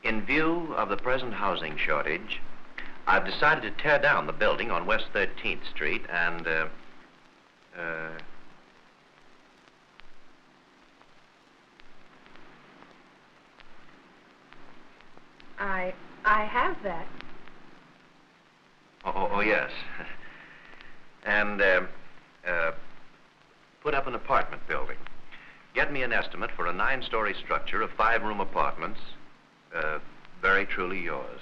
In view of the present housing shortage, I've decided to tear down the building on West 13th Street and, I have that. Oh, yes. And, put up an apartment building. Get me an estimate for a 9-story structure of 5-room apartments. Very truly yours.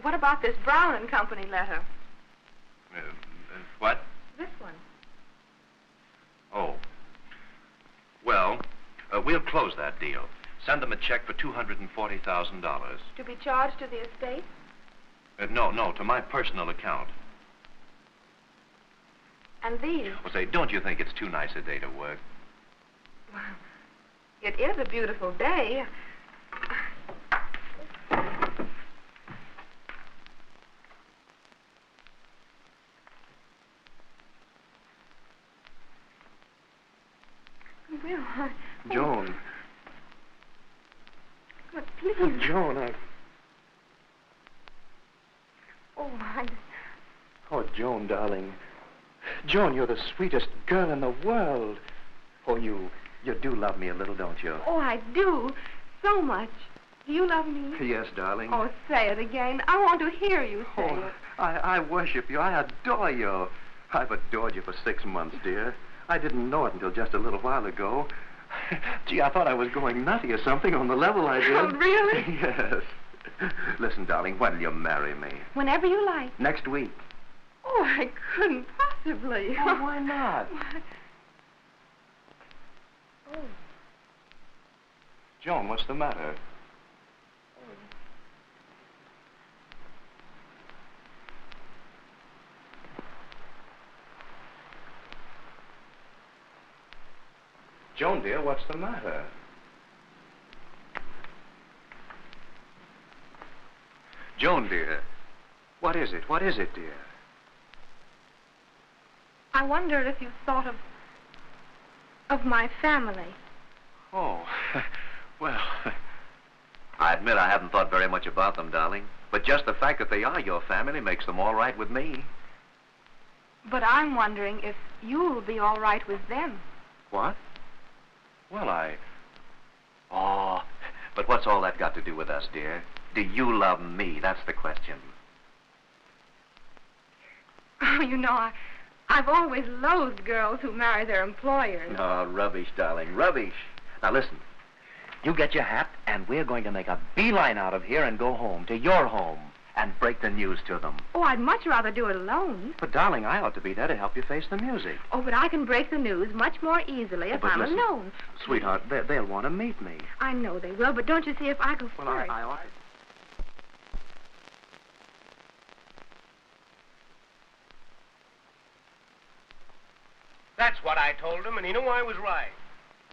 What about this Brown and Company letter? What? This one. Oh. Well, we'll close that deal. Send them a check for $240,000. To be charged to the estate? No, to my personal account. And these? Well, say, don't you think it's too nice a day to work? Well, it is a beautiful day. Will, Joan. But please. Oh, Joan, Oh, Joan, darling. Joan, you're the sweetest girl in the world. Oh, you do love me a little, don't you? Oh, I do. So much. Do you love me? Yes, darling. Oh, say it again. I want to hear you say it. I worship you. I adore you. I've adored you for 6 months, dear. I didn't know it until just a little while ago. Gee, I thought I was going nutty or something on the level I did. Oh, really? Yes. Listen, darling, when will you marry me? Whenever you like. Next week. Oh, I couldn't possibly. Oh, why not? Oh. Joan, what's the matter? Joan, dear, what's the matter? Joan, dear, what is it? What is it, dear? I wondered if you thought of my family. Oh, well, I admit I haven't thought very much about them, darling. But just the fact that they are your family makes them all right with me. But I'm wondering if you'll be all right with them. What? Well, Oh, but what's all that got to do with us, dear? Do you love me? That's the question. Oh, you know, I've always loathed girls who marry their employers. Oh, rubbish, darling, rubbish. Now, listen. You get your hat, and we're going to make a beeline out of here and go home, to your home, and break the news to them. Oh, I'd much rather do it alone. but darling, I ought to be there to help you face the music. Oh, but I can break the news much more easily if but I'm listen, alone. Sweetheart, they'll want to meet me. I know they will, but don't you see if I go Well, first? I ought to. That's what I told him, and he knew I was right.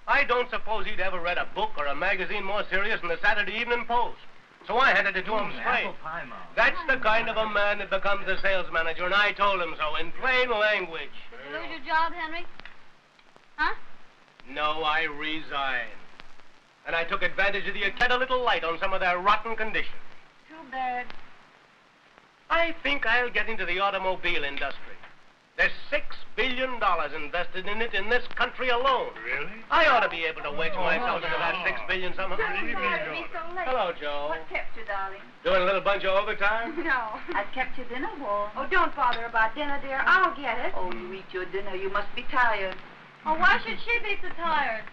I don't suppose he'd ever read a book or a magazine more serious than the Saturday Evening Post. So I handed it to him straight. That's the kind of a man that becomes a sales manager, and I told him so in plain language. lose your job, Henry? Huh? No, I resigned. And I took advantage of the a little light on some of their rotten conditions. Too bad. I think I'll get into the automobile industry. There's $6 billion invested in it in this country alone. Really? I ought to be able to wedge myself into that $6 billion somehow. Hello, Joe. What kept you, darling? Doing a little bunch of overtime? No. I kept your dinner warm. Oh, don't bother about dinner, dear. I'll get it. Oh, you eat your dinner. You must be tired. Oh, why should she be so tired?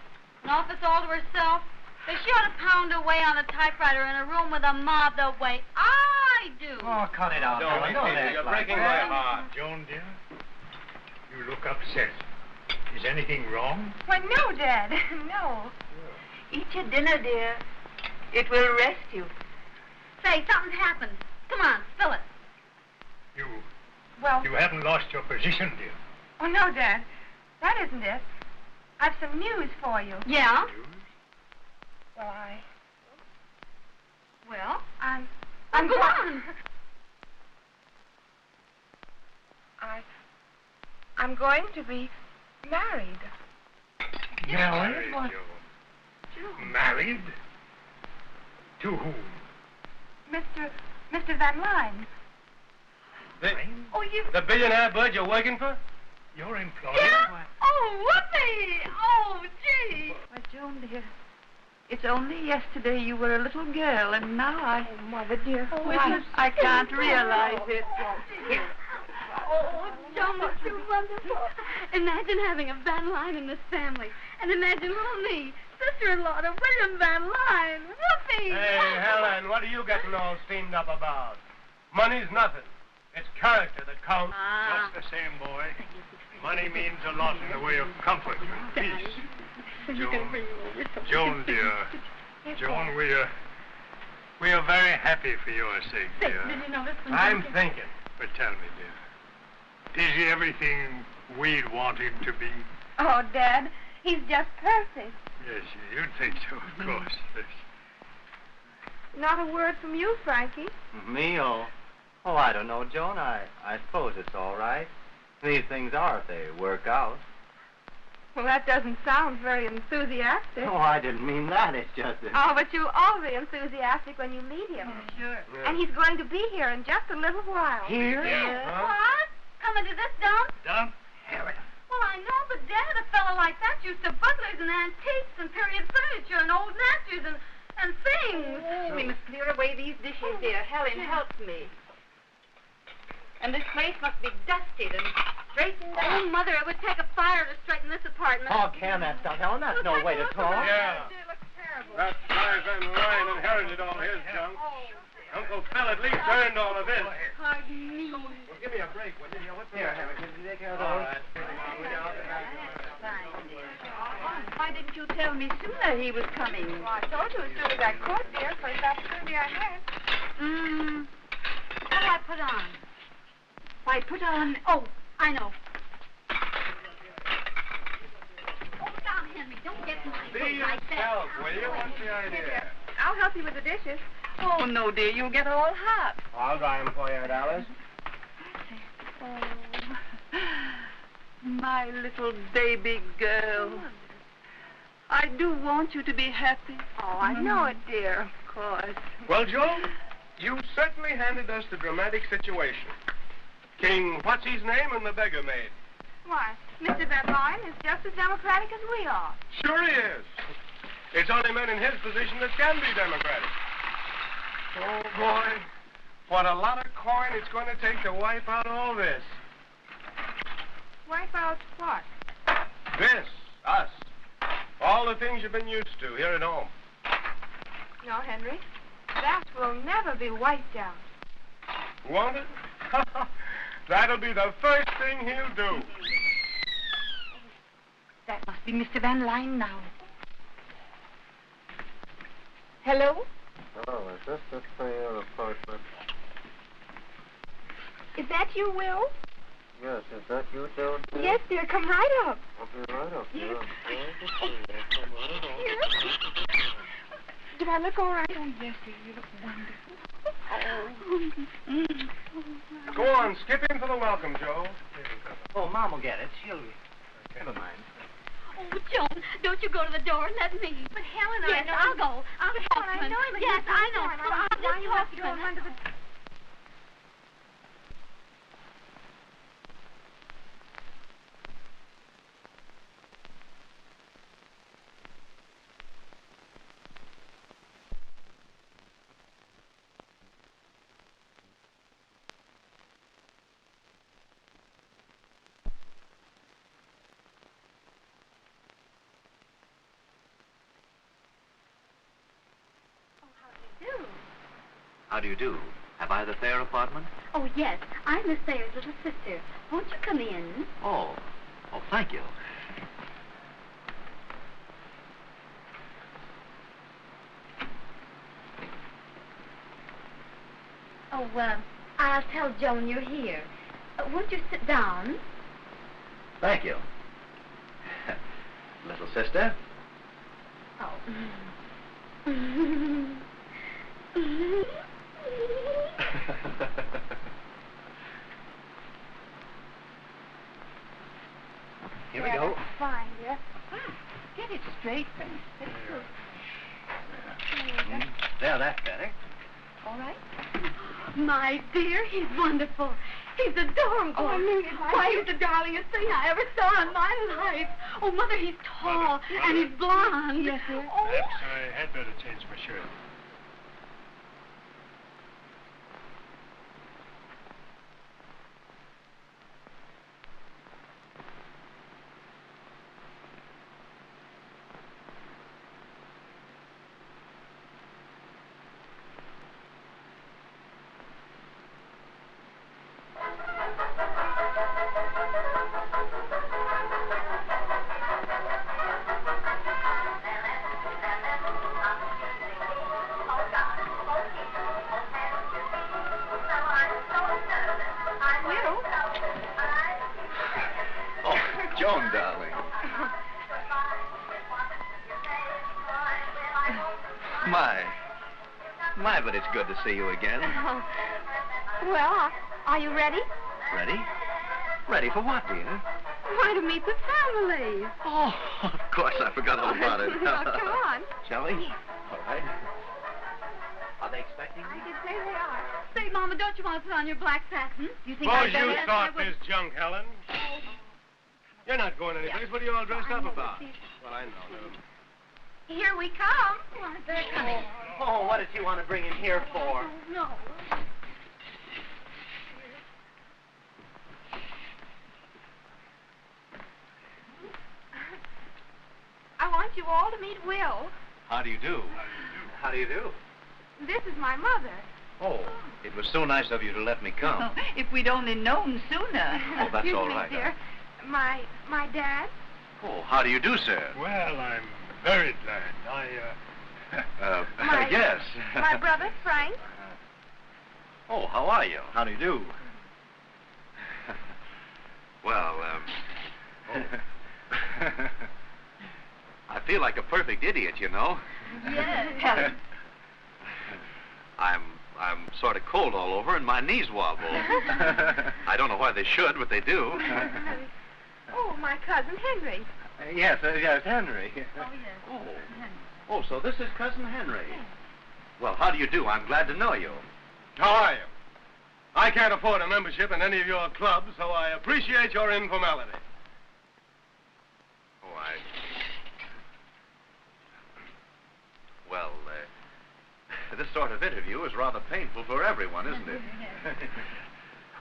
An office all to herself? If she ought to pound away on a typewriter in a room with a mob the way I do. Oh, cut it out, Helen. Don't act You're like breaking that. my heart. Joan, dear, you look upset. Is anything wrong? Why, no, Dad. No. Eat your dinner, dear. It will rest you. Say, something's happened. Come on, spill it. Well, You haven't lost your position, dear. oh, no, Dad. That isn't it. I've some news for you. Yeah? Well, I'm Go go- on. I'm going to be married. Married, Joan. Married? To whom? Mr. Van Lyne. Oh, you... The billionaire bird you're working for? Your employer? Yeah? Oh, whoopee! Oh, gee! Why, Joan, dear, it's only yesterday you were a little girl, and now I... Oh, Mother, dear. I can't realize it. Oh, Joan, it's too wonderful. Imagine having a Van Lyne in this family. And imagine little me, sister-in-law to William Van Lyne. Whoopee! Hey, Helen, what are you getting all steamed up about? Money's nothing. It's character that counts. Ah. Just the same, boy. Money means a lot in the way of comfort and peace. Joan, dear. Joan, we are very happy for your sake, dear. Did you notice the I'm thinking. But tell me, dear, is he everything we'd want him to be? Oh, Dad, he's just perfect. Yes, you'd think so, of course. Yes. Not a word from you, Frankie. Me? Oh, I don't know, Joan. I suppose it's all right. These things are if they work out. Well, that doesn't sound very enthusiastic. Oh, I didn't mean that. It's just that... Oh, but you'll all be enthusiastic when you meet him. Sure. And he's going to be here in just a little while. Here? Huh? What? Coming to this dump? Dump? Well, I know, but Dad, a fellow like that used to butlers and antiques and period furniture and old masters and things. We must clear away these dishes, dear. Helen, help me. And this place must be dusted and straightened out. Oh, Mother, it would take a fire to straighten this apartment. Oh, can that stuff, Helen? That's no way to talk. Yeah. That guy Van Lyne inherited all his junk. Uncle Phil at least earned all of his. Pardon me. Well, give me a break, will you? What's Here, Helen, can you take care of All those? right. Why didn't you tell me sooner he was coming? Well, I told you as soon as I could, dear, for it's opportunity I had. What do I put on? Why, put on... Oh, I know. Oh, down, Henry. Don't get in my Be way like that. yourself, will you? What's the idea? I'll help you with the dishes. Oh, no, dear, you'll get all hot. I'll dry them for you, Alice. Oh, my little baby girl. I do want you to be happy. Oh, I know it, dear. Of course. Well, Joe, you certainly handed us the dramatic situation. King What's-His-Name and the beggar maid. Why, Mr. Van Lyne is just as democratic as we are. Sure he is. It's only men in his position that can be democratic. Oh, boy. What a lot of coin it's going to take to wipe out all this. Wipe out what? This, us. All the things you've been used to here at home. No, Henry. That will never be wiped out. Won't it? That'll be the first thing he'll do. That must be Mr. Van Lyne now. Hello? Oh, is this the prayer apartment? Is that you, Will? Yes, is that you, Joan? Yes, dear. Come right up. I'll be right up here. Did I look all right? Oh, yes, dear. You look wonderful. Go on, skip in for the welcome, Joe. Oh, Mom will get it. She'll... Never mind. Oh, Joan, don't you go to the door and let me. But Helen, Yes, I know... I'll go. I'll talk to I him. know him. Yes, I know. Him. Well, I'll Why just you talk have to to throw him. him under the... How do you do? Have I the Thayer apartment? Oh, yes. I'm Miss Thayer's little sister. Won't you come in? Oh, thank you. Oh, I'll tell Joan you're here. Won't you sit down? Thank you. Little sister? Oh. Here we go. Fine, dear. Get it straight, Frank. That's good. There, that's better. All right? My dear, he's wonderful. He's adorable. Oh, Amelia, Why, he's the darlingest thing I ever saw in my life. Oh, Mother, he's tall, and he's blonde. Yes, dear. Oh. Perhaps I had better change my shirt. Joan, darling. My, but it's good to see you again. Well, are you ready? Ready? Ready for what, dear? Why, to meet the family. Oh, of course, I forgot all about it. Now, come on. Shall we? All right. Are they expecting I me? should say they are. Say, Mama, don't you want to put on your black satin? Do you think Suppose I'd better? you Yes, thought I would. this junk, Helen. You're not going anyplace. What are you all dressed up about? see. Well, I know. Never mind. Here we come. Well, they're coming. Oh, what did you want to bring him here for? No. I want you all to meet Will. How do you do? How do you do? This is my mother. Oh, it was so nice of you to let me come. If we'd only known sooner. Oh, that's Excuse all me, right. dear. My dad. Oh, how do you do, sir? Well, I'm very glad. Yes. My brother, Frank. Oh, how are you? How do you do? Well, I feel like a perfect idiot, you know. Yes. Helen. I'm sort of cold all over and my knees wobble. I don't know why they should, but they do. Oh, my cousin Henry. Yes, Henry. Oh, yes. Oh. Oh, so this is Cousin Henry. Well, how do you do? I'm glad to know you. How are you? I can't afford a membership in any of your clubs, so I appreciate your informality. Oh, Well, this sort of interview is rather painful for everyone, isn't it?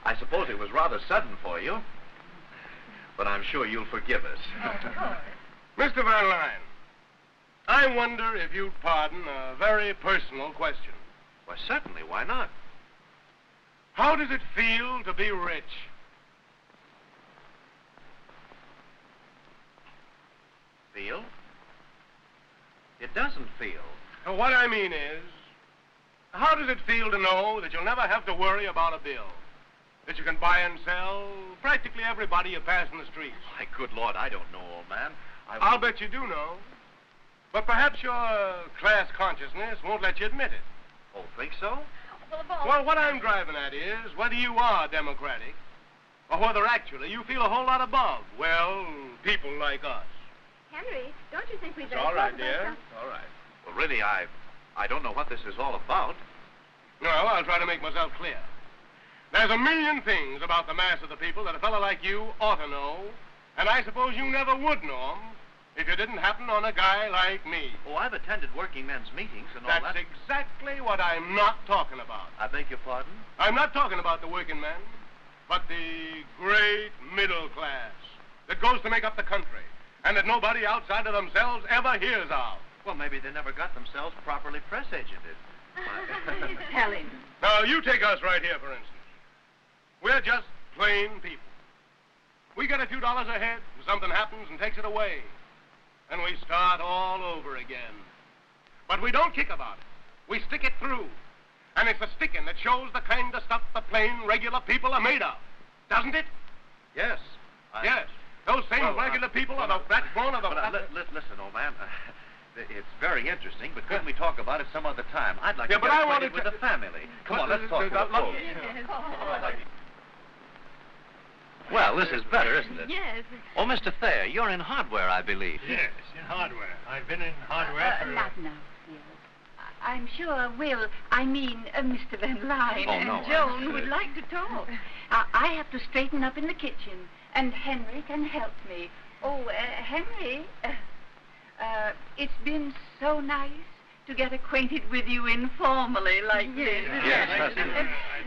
I suppose it was rather sudden for you, but I'm sure you'll forgive us. Of course. Mr. Van Lyne, I wonder if you'd pardon a very personal question. Why, certainly, why not? How does it feel to be rich? Feel? It doesn't feel. Now, what I mean is, how does it feel to know that you'll never have to worry about a bill? That you can buy and sell practically everybody you pass in the streets? My good Lord, I don't know, old man. I'll bet you do know. But perhaps your class consciousness won't let you admit it. Oh, think so? Well, of all... Well, what I'm driving at is whether you are democratic or whether actually you feel a whole lot above, well, people like us. Henry, don't you think we'd It's better all right, talk about dear. something? All right. Well, really, I don't know what this is all about. Well, I'll try to make myself clear. There's a million things about the mass of the people that a fellow like you ought to know, and I suppose you never would know 'em if you didn't happen on a guy like me. Oh, I've attended working men's meetings and all That's that. exactly what I'm not talking about. I beg your pardon? I'm not talking about the working man, but the great middle class that goes to make up the country and that nobody outside of themselves ever hears of. Well, maybe they never got themselves properly press agented. Helen. Now, you take us right here, for instance. We're just plain people. We get a few dollars ahead, and something happens and takes it away. And we start all over again. But we don't kick about it. We stick it through. And it's the sticking that shows the kind of stuff the plain, regular people are made of. Doesn't it? Yes. Yes. Those same regular people are the backbone of the... Listen, old man. It's very interesting, but couldn't we talk about it some other time? I'd like to but get I acquainted wanted with the family. Come on, let's talk to the folks. Well, this is better, isn't it? Yes. Oh, Mr. Thayer, you're in hardware, I believe. Yes, in hardware. I've been in hardware for... Not now, dear. I'm sure Mr. Van Lyne Oh, no, and Joan would like to talk. I have to straighten up in the kitchen, and Henry can help me. Oh, Henry, it's been so nice to get acquainted with you informally like this. Yes, I'd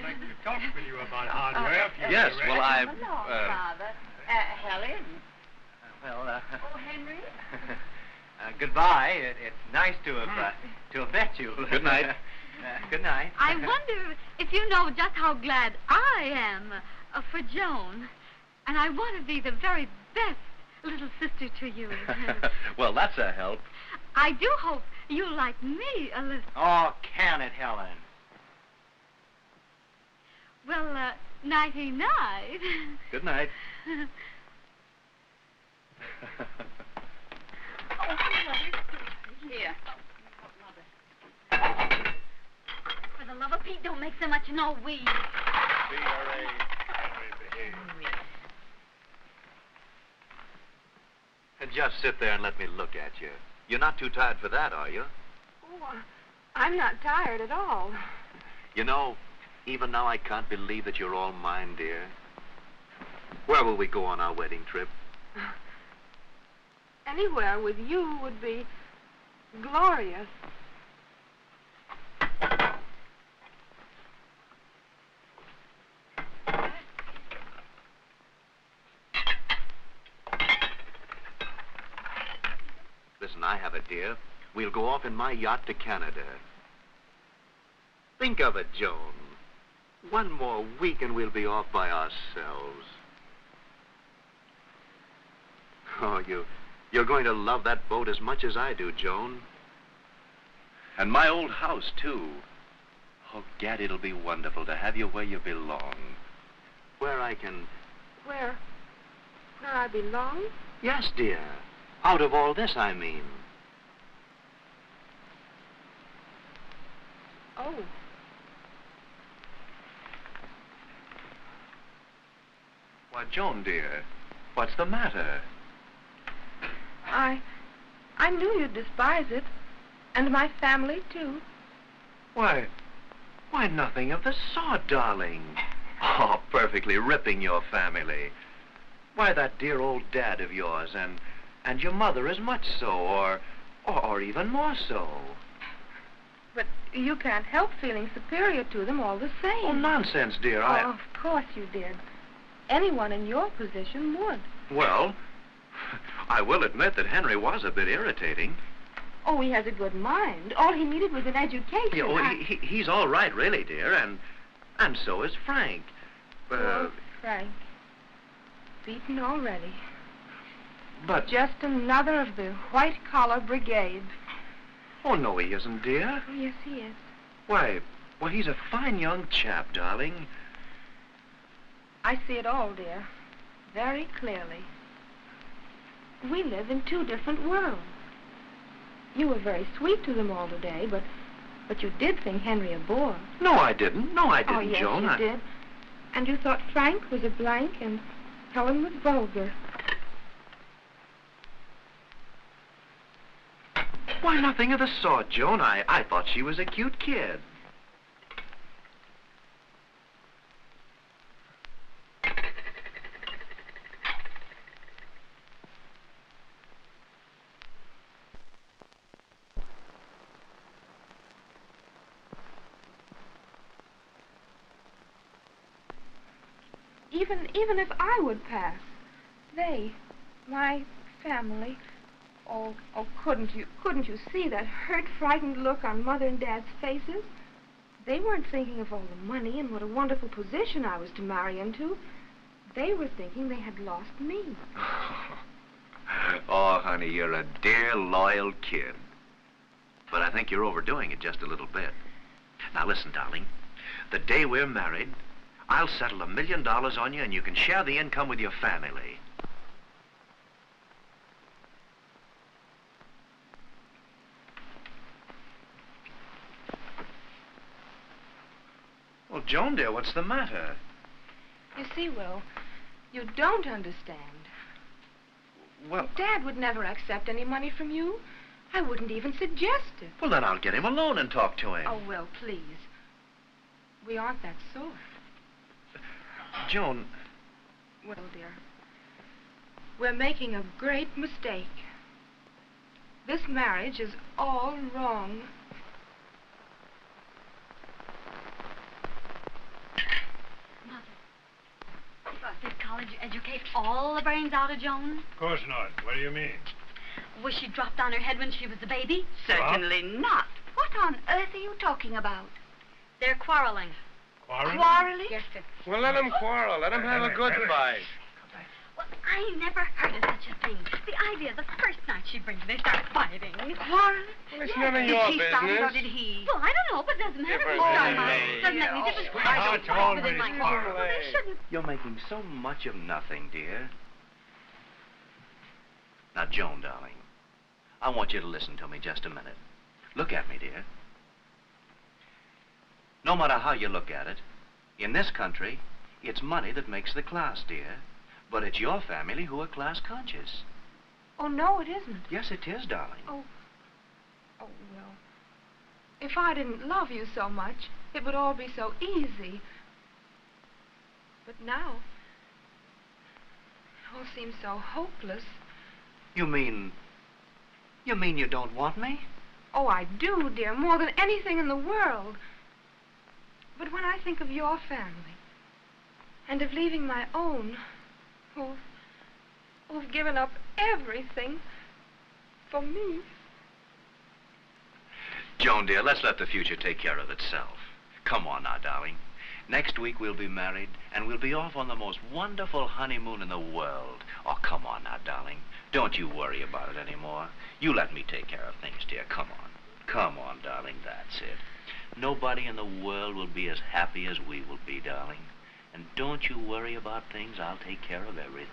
like to talk with you about hardware. if you'd be yes, ready. well, I... Come along, Father. Helen. Well, Oh, Henry. goodbye. It's nice to have met you. Good night. Good night. I wonder if you know just how glad I am for Joan. And I want to be the very best little sister to you. Well, that's a help. I do hope you like me a little. Oh, can it, Helen? Well, nighty-night. Good night. Here. For the love of Pete, don't make so much no weed. And just sit there and let me look at you. You're not too tired for that, are you? Oh, I'm not tired at all. You know, even now I can't believe that you're all mine, dear. Where will we go on our wedding trip? Anywhere with you would be glorious. Listen, I have it, dear. We'll go off in my yacht to Canada. Think of it, Joan. One more week and we'll be off by ourselves. Oh, you're going to love that boat as much as I do, Joan. And my old house, too. Oh, Gad, it'll be wonderful to have you where you belong. Where I can... Where I belong? Yes, dear. Out of all this, I mean. Oh. Why, Joan, dear, what's the matter? I knew you'd despise it. And my family, too. Why, nothing of the sort, darling. Oh, perfectly ripping your family. Why, that dear old dad of yours, and your mother as much so, or even more so. But you can't help feeling superior to them all the same. Oh, nonsense, dear. Oh, of course you did. Anyone in your position would. Well, I will admit that Henry was a bit irritating. Oh, he has a good mind. All he needed was an education. Yeah, well, he's all right, really, dear, and so is Frank. Poor Frank. Beaten already. But... Just another of the white-collar brigade. Oh, no, he isn't, dear. Oh, yes, he is. Why, he's a fine young chap, darling. I see it all, dear. Very clearly. We live in two different worlds. You were very sweet to them all today, but you did think Henry a bore. No, I didn't. No, I didn't, oh, yes, Joan. you did. And you thought Frank was a blank and Helen was vulgar. Why, nothing of the sort, Joan. I thought she was a cute kid. Even if I would pass, my family, couldn't you see that hurt, frightened look on Mother and Dad's faces? They weren't thinking of all the money and what a wonderful position I was to marry into. They were thinking they had lost me. Oh, honey, you're a dear, loyal kid. But I think you're overdoing it just a little bit. Now, listen, darling. The day we're married, I'll settle $1 million on you, and you can share the income with your family. Well, Joan, dear, what's the matter? You see, Will, you don't understand. Well, Dad would never accept any money from you. I wouldn't even suggest it. well, then I'll get him alone and talk to him. Oh, Will, please. We aren't that sort. Joan. Well, dear, we're making a great mistake. This marriage is all wrong. Did college educate all the brains out of Joan? Of course not. What do you mean? Was she dropped on her head when she was a baby? Certainly not. What on earth are you talking about? They're quarreling. Quarrel? Quarreling? Yes, sir. Well, let them quarrel. Let them have a good fight. Well, I never heard of such a thing. The idea, the first night she brings, they start fighting. Quarreling? Well, it's none of your Did she start it or business. did he? Well, I don't know, but it doesn't matter. Difference Well, in me. doesn't make any difference. I I don't don't always within my quarrel. Well, they shouldn't. You're making so much of nothing, dear. Now, Joan, darling, I want you to listen to me just a minute. Look at me, dear. No matter how you look at it, in this country, it's money that makes the class, dear. But it's your family who are class conscious. Oh, no, it isn't. Yes, it is, darling. Oh, Will. If I didn't love you so much, it would all be so easy. But now, it all seems so hopeless. You mean you don't want me? Oh, I do, dear, more than anything in the world. But when I think of your family, and of leaving my own, who've given up everything for me. Joan, dear, let's let the future take care of itself. Come on now, darling. Next week we'll be married, and we'll be off on the most wonderful honeymoon in the world. Oh, come on now, darling. Don't you worry about it anymore. You let me take care of things, dear. Come on. Come on, darling. That's it. Nobody in the world will be as happy as we will be, darling. And don't you worry about things. I'll take care of everything.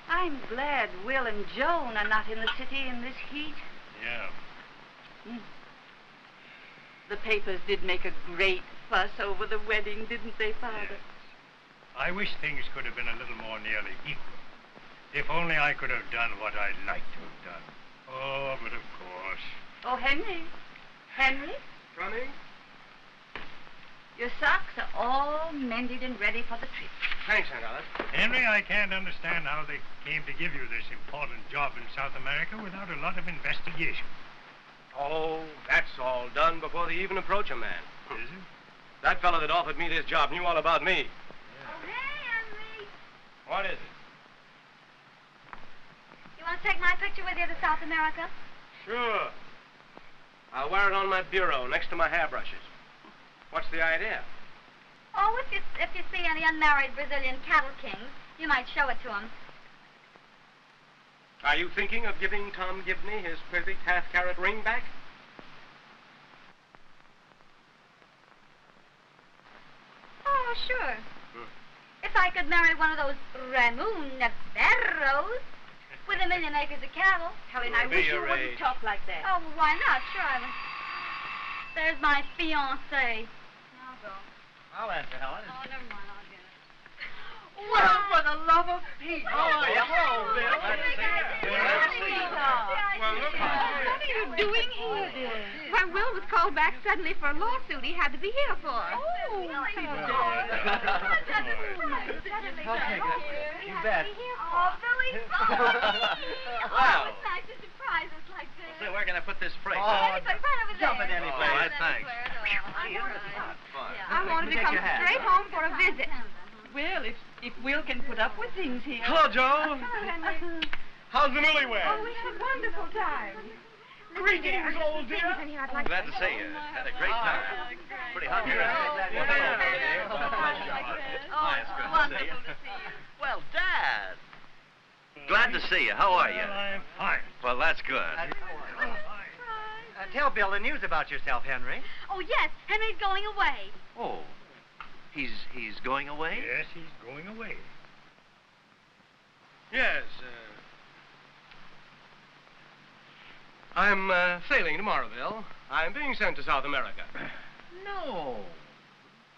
I'm glad Will and Joan are not in the city in this heat. Yeah. The papers did make a great fuss over the wedding, didn't they, Father? Yes. I wish things could have been a little more nearly equal. If only I could have done what I'd like to have done. Oh, but of course. Oh, Henry. Henry, Running? your socks are all mended and ready for the trip. Thanks, Aunt Alice. Henry, I can't understand how they came to give you this important job in South America without a lot of investigation. Oh, that's all done before they even approach a man. Is it? That fellow that offered me this job knew all about me. Oh, hey, Henry. What is it? You want to take my picture with you to South America? Sure. I'll wear it on my bureau next to my hairbrushes. What's the idea? Oh, if you see any unmarried Brazilian cattle kings, you might show it to them. Are you thinking of giving Tom Gibney his perfect half-carat ring back? Oh, sure. If I could marry one of those Ramon Navarros. with 1,000,000 acres of cattle. Helen, I wish you wouldn't talk like that. Oh, well, why not? Sure, Ivan. There's my fiancé. I'll go. I'll answer, Helen. Oh, never mind. I'll get it. Well, for the love of Pete. Oh, yeah. Oh, Bill. Glad to see you. Well, look. What are you doing here, dear? Why, Will was called back suddenly for a lawsuit he had to be here for. Oh, Okay, you bet. Oh, Billy. Wow. It's nice to surprise us like this. Say, where can I put this freight? Oh, It's like right over there. jump it any place. All right, thanks. Fun. I wanted to Take come your hat. straight home for a visit. Well, if Will can put up with things here. Hello, Joe. Henry. How's the newlyweds? Oh, we had a wonderful time. Greetings, old dear. Henry, I'd like Glad to see you. Had a great time. Pretty hot here. Yeah. Wonderful to see you. Well, Dad. Glad to see you. How are you? Well, I'm fine. Well, that's good. Tell Bill the news about yourself, Henry. Oh, yes. Henry's going away. Oh, he's going away? Yes, he's going away. Yes, I'm sailing tomorrow, Bill. I'm being sent to South America. No.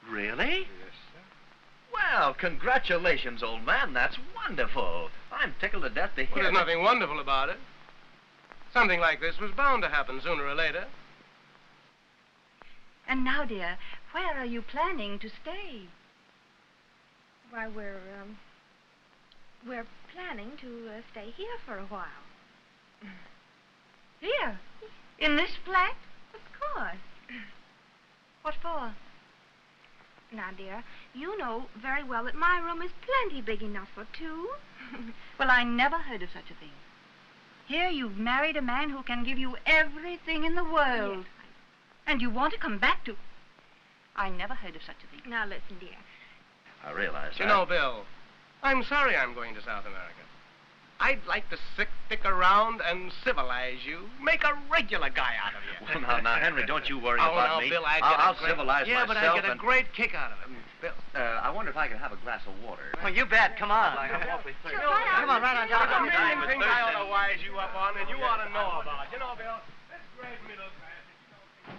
Really? Yes, sir. Well, congratulations, old man. That's wonderful. I'm tickled to death to hear Well, there's that- nothing wonderful about it. Something like this was bound to happen sooner or later. And now, dear, where are you planning to stay? Why, we're planning to stay here for a while. Here? In this flat? Of course. What for? Now, dear, you know very well that my room is plenty big enough for two. Well, I never heard of such a thing. Here you've married a man who can give you everything in the world. Yes. And you want to come back to... I never heard of such a thing. Now, listen, dear. I realize that. You know, Bill, I'm sorry I'm going to South America. I'd like to stick around and civilize you. Make a regular guy out of you. Well, now, Henry, don't you worry Oh, about now, me. Bill, I'll I'll civilize yeah, myself. but I get a and- great kick out of it. Bill. I wonder if I could have a glass of water. Well, you bet. Come on. Come on, right on top of There's me. a million things I ought to wise you up on and you ought to know about. You know, Bill, this great middle class...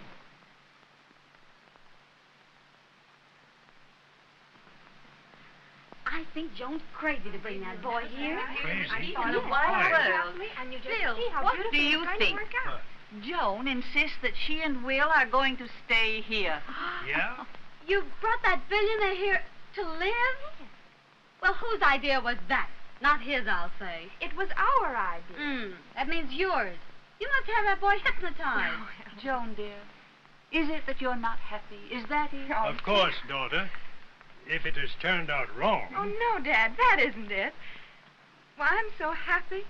I think Joan's crazy to bring that boy here. Crazy? On a wide world. And you just Bill, see how what beautiful do you it's going think? to work out. Joan insists that she and Will are going to stay here. Yeah? You brought that billionaire here to live? Well, whose idea was that? Not his, I'll say. It was our idea. That means yours. You must have that boy hypnotized. Joan, dear, is it that you're not happy? Is that it? Of course, daughter. If it has turned out wrong... Oh, no, Dad, that isn't it. Well, I'm so happy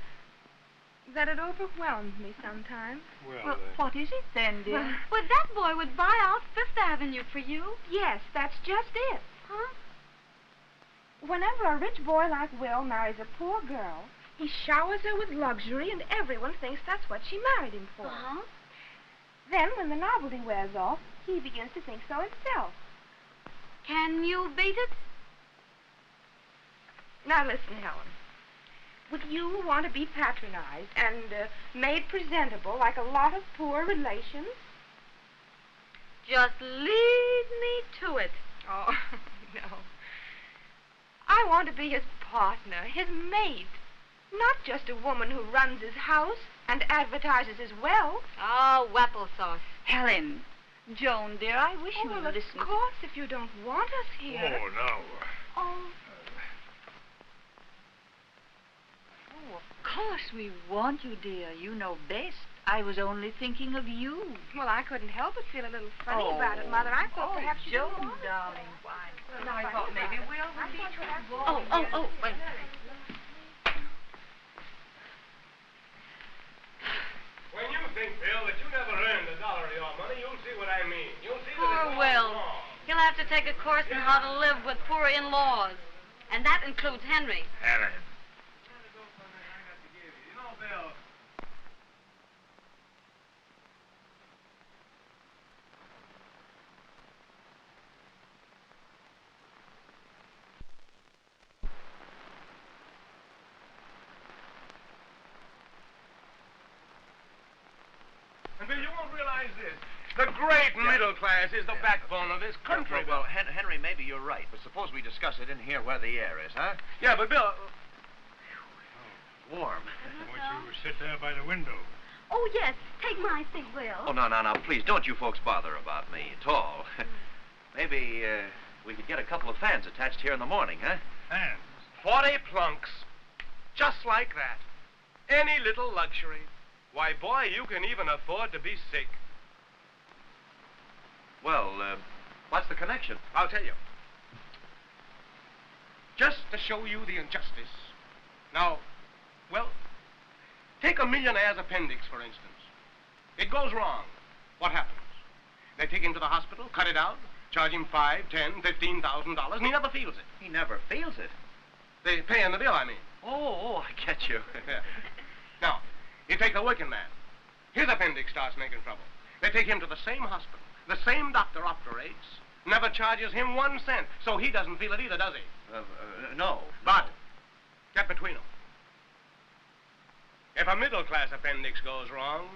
that it overwhelms me sometimes. Well, what is it then, dear? Well, that boy would buy out Fifth Avenue for you. Yes, that's just it. Huh? Whenever a rich boy like Will marries a poor girl, he showers her with luxury, and everyone thinks that's what she married him for. Uh-huh. Then, when the novelty wears off, he begins to think so himself. Can you beat it? Now, listen, Helen. Would you want to be patronized and made presentable like a lot of poor relations? Just lead me to it. Oh, no. I want to be his partner, his mate. Not just a woman who runs his house and advertises his wealth. Oh, applesauce. Helen, Joan, dear, I wish you Well, would of listen. course, if you don't want us here. Oh, no. Oh, Oh, of course we want you, dear. You know best. I was only thinking of you. well, I couldn't help but feel a little funny about it, Mother. I thought perhaps you Joan, didn't want us. darling, why? Well, I thought maybe Will would be Oh, wait. When you think, Bill, that you never earned a dollar of your money, you'll see what I mean. You'll see that Poor it's all Will. wrong. He'll have to take a course in how to live with poor in-laws. And that includes Henry. Helen. You know, Bill, And Bill, you won't realize this. The great middle class is the backbone of this country. Well, Henry, maybe you're right. But suppose we discuss it in here where the air is, huh? Yeah, but Bill... Warm. Won't you sit there by the window? Oh, yes. Take my seat, Will. Oh, no, please, don't you folks bother about me at all. Maybe, we could get a couple of fans attached here in the morning, huh? Fans? 40 plunks. Just like that. Any little luxury. Why, boy, you can even afford to be sick. Well, what's the connection? I'll tell you. Just to show you the injustice. Now, well, take a millionaire's appendix, for instance. It goes wrong. What happens? They take him to the hospital, cut it out, charge him $5,000, $10,000, $15,000, and he never feels it. He never feels it. They pay in the bill, I mean. Oh, I get you. Yeah. Now, you take a working man. His appendix starts making trouble. They take him to the same hospital. The same doctor operates, never charges him 1 cent, so he doesn't feel it either, does he? No. But, get between them. If a middle-class appendix goes wrong,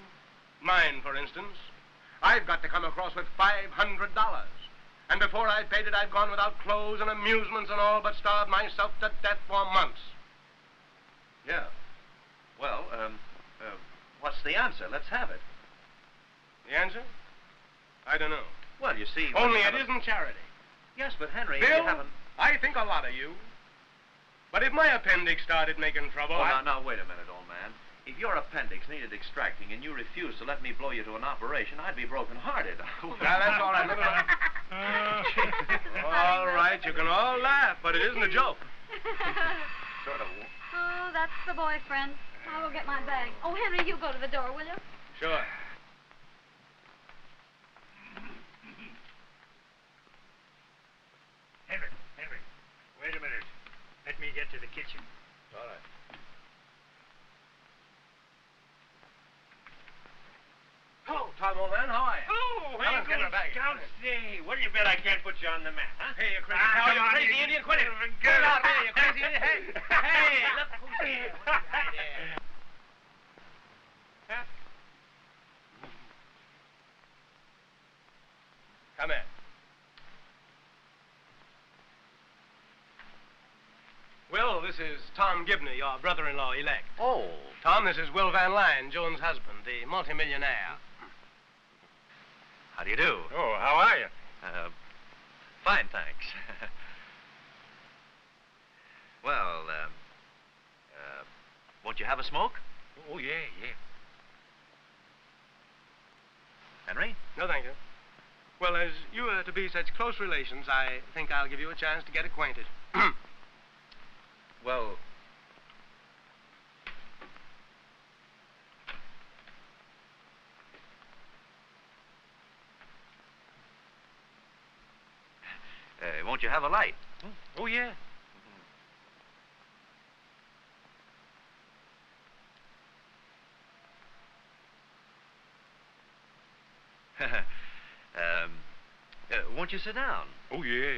mine, for instance, I've got to come across with $500. And before I've paid it, I've gone without clothes and amusements and all but starved myself to death for months. Yeah. Well, what's the answer? Let's have it. The answer? I don't know. Well, you see... Only it isn't charity. Yes, but Henry, Bill, you haven't... I think a lot of you. But if my appendix started making trouble, Oh, now, wait a minute, old man. If your appendix needed extracting and you refused to let me blow you to an operation, I'd be broken-hearted. Well, that's all right. All right, you can all laugh, but it isn't a joke. Sort of... Oh, that's the boyfriend. I'll go get my bag. Oh, Henry, you go to the door, will you? Sure. Henry, wait a minute. Let me get to the kitchen. All right. Hello, Tom, old man. How are you? Oh, hey, good scout. Say, what do you bet I can't put you on the map, huh? Hey, you crazy cow, you crazy Indian. Quit it. Get it out here, you crazy Indian. Hey, hey, look who's here. What's the idea? Huh? Come in. Will, this is Tom Gibney, your brother-in-law elect. Oh. Tom, this is Will Van Lyne, Joan's husband, the multimillionaire. How do you do? Oh, how are you? Fine, thanks. Well, won't you have a smoke? Oh, yeah. Henry? No, thank you. Well, as you are to be such close relations, I think I'll give you a chance to get acquainted. Well... won't you have a light? Oh, yeah. Won't you sit down? Oh, yeah.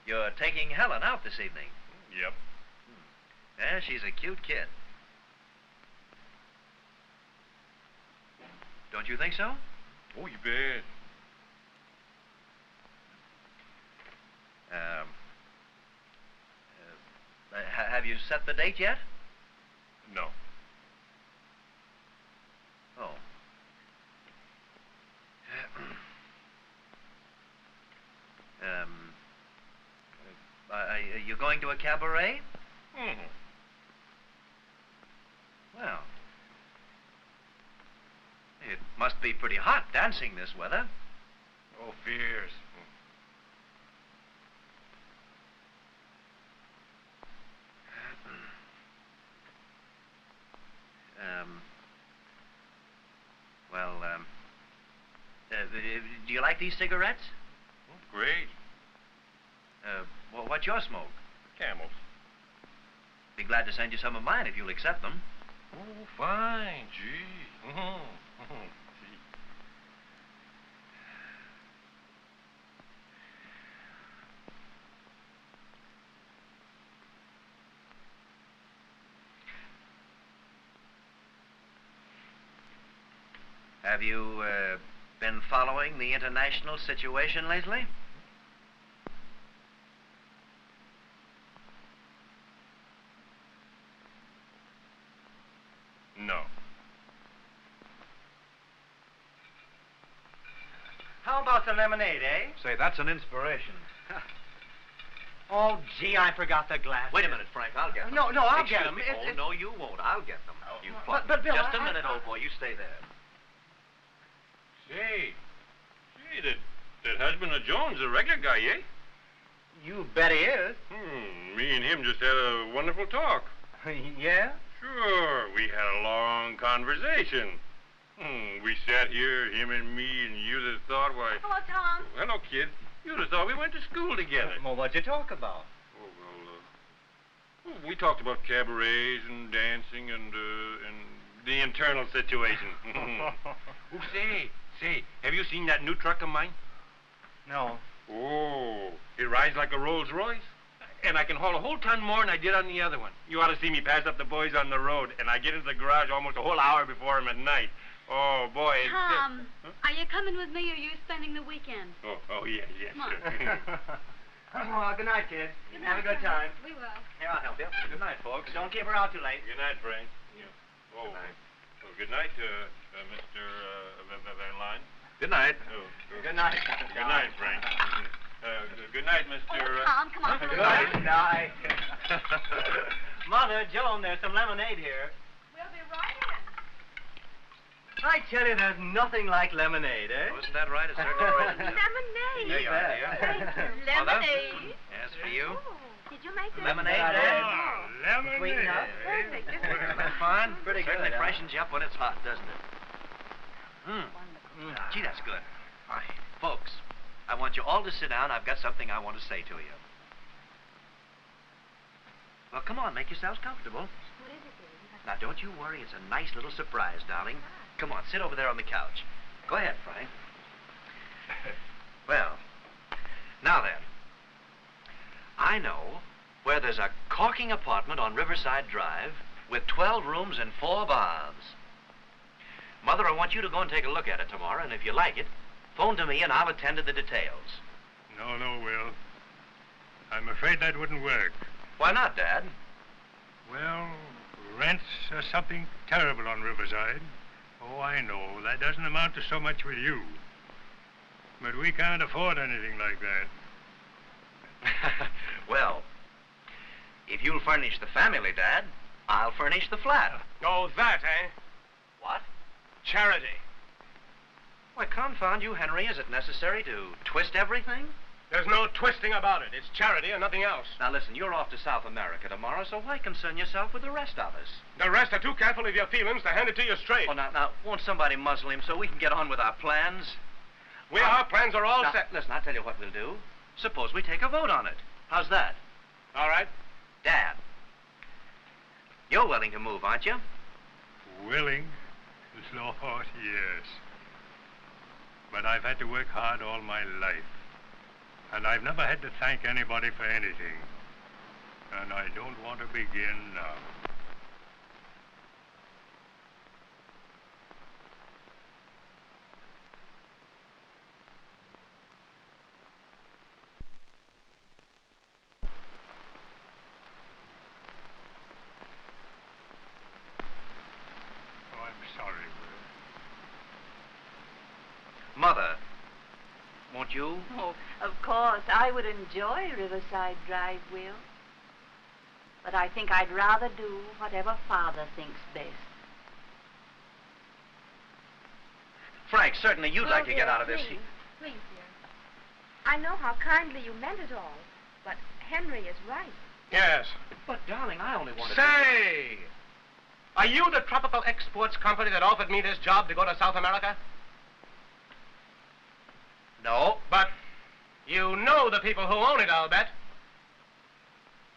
You're taking Helen out this evening. Yep. Yeah, she's a cute kid. Don't you think so? Oh, you bet. Have you set the date yet? No. Oh. Are you going to a cabaret? Mm-hmm. Well, it must be pretty hot dancing this weather. Oh, fierce. Do you like these cigarettes? Oh, great. What's your smoke? Camels. Be glad to send you some of mine if you'll accept them. Oh, fine. Gee. Have you been following the international situation lately? No. How about some lemonade, eh? Say, that's an inspiration. Oh, gee, I forgot the glass. Wait a minute, Frank. I'll get them. No, I'll Excuse get them. me. No, you won't. I'll get them. You plug. but Bill, Just a minute, old boy. You stay there. Say, that husband of Jones, a regular guy, eh? You bet he is. Me and him just had a wonderful talk. Yeah? Sure, we had a long conversation. We sat here, him and me, and you'd have thought, why... Hello, Tom. Hello, kid. You'd have thought we went to school together. Well, what'd you talk about? We talked about cabarets and dancing and the internal situation. Say, have you seen that new truck of mine? No. Oh, it rides like a Rolls Royce. And I can haul a whole ton more than I did on the other one. You ought to see me pass up the boys on the road, and I get into the garage almost a whole hour before them at night. Oh, boy. Tom, are you coming with me or are you spending the weekend? Oh, yeah, Come on. sure. Well, good night, kids. Good Have a night, good Tom. time. We will. Here, I'll help you. Good night, folks. Don't keep her out too late. Good night, Frank. Yeah. Oh, well, good night, Mr. Van Line. Good night. Oh, Good night. Good night, Frank. Good night, Mr. Oh, Tom, come on. Good night. Mother, Joan, there's some lemonade here. We'll be right in. I tell you, there's nothing like lemonade, eh? Wasn't that right? It certainly was. Lemonade. There you are, dear. Lemonade. Yes, for you. Oh, did you make this? Lemonade, Lemonade. Dad? Lemonade. Sweeten up. Perfect. Isn't that fine? Pretty good, Certainly huh? freshens you up when it's hot, doesn't it? Gee, that's good. Fine. Folks, I want you all to sit down. I've got something I want to say to you. Well, come on, make yourselves comfortable. What is it, Dave? Now, don't you worry. It's a nice little surprise, darling. Come on, sit over there on the couch. Go ahead, Frank. Well, now then. I know where there's a corking apartment on Riverside Drive with 12 rooms and 4 baths. Mother, I want you to go and take a look at it tomorrow, and if you like it, phone to me and I'll attend to the details. No, Will. I'm afraid that wouldn't work. Why not, Dad? Well, rents are something terrible on Riverside. Oh, I know. That doesn't amount to so much with you. But we can't afford anything like that. Well, if you'll furnish the family, Dad, I'll furnish the flat. Oh, that, eh? What? Charity. Why, confound you, Henry. Is it necessary to twist everything? There's no twisting about it. It's charity and nothing else. Now, listen, you're off to South America tomorrow, so why concern yourself with the rest of us? The rest are too careful of your feelings to hand it to you straight. Oh, now, won't somebody muzzle him so we can get on with our plans? Our plans are all Now, set. listen, I'll tell you what we'll do. Suppose we take a vote on it. How's that? All right. Dad, you're willing to move, aren't you? Willing? Lord, yes. But I've had to work hard all my life. And I've never had to thank anybody for anything. And I don't want to begin now. Oh, I'm sorry, Will. Mother, won't you? Oh, of course, I would enjoy Riverside Drive, Will. But I think I'd rather do whatever Father thinks best. Frank, certainly you'd like to get dear, out of this. Please, please, dear. I know how kindly you meant it all, but Henry is right. Yes. But, darling, I only want to... Say, are you the tropical exports company that offered me this job to go to South America? No. But you know the people who own it, I'll bet.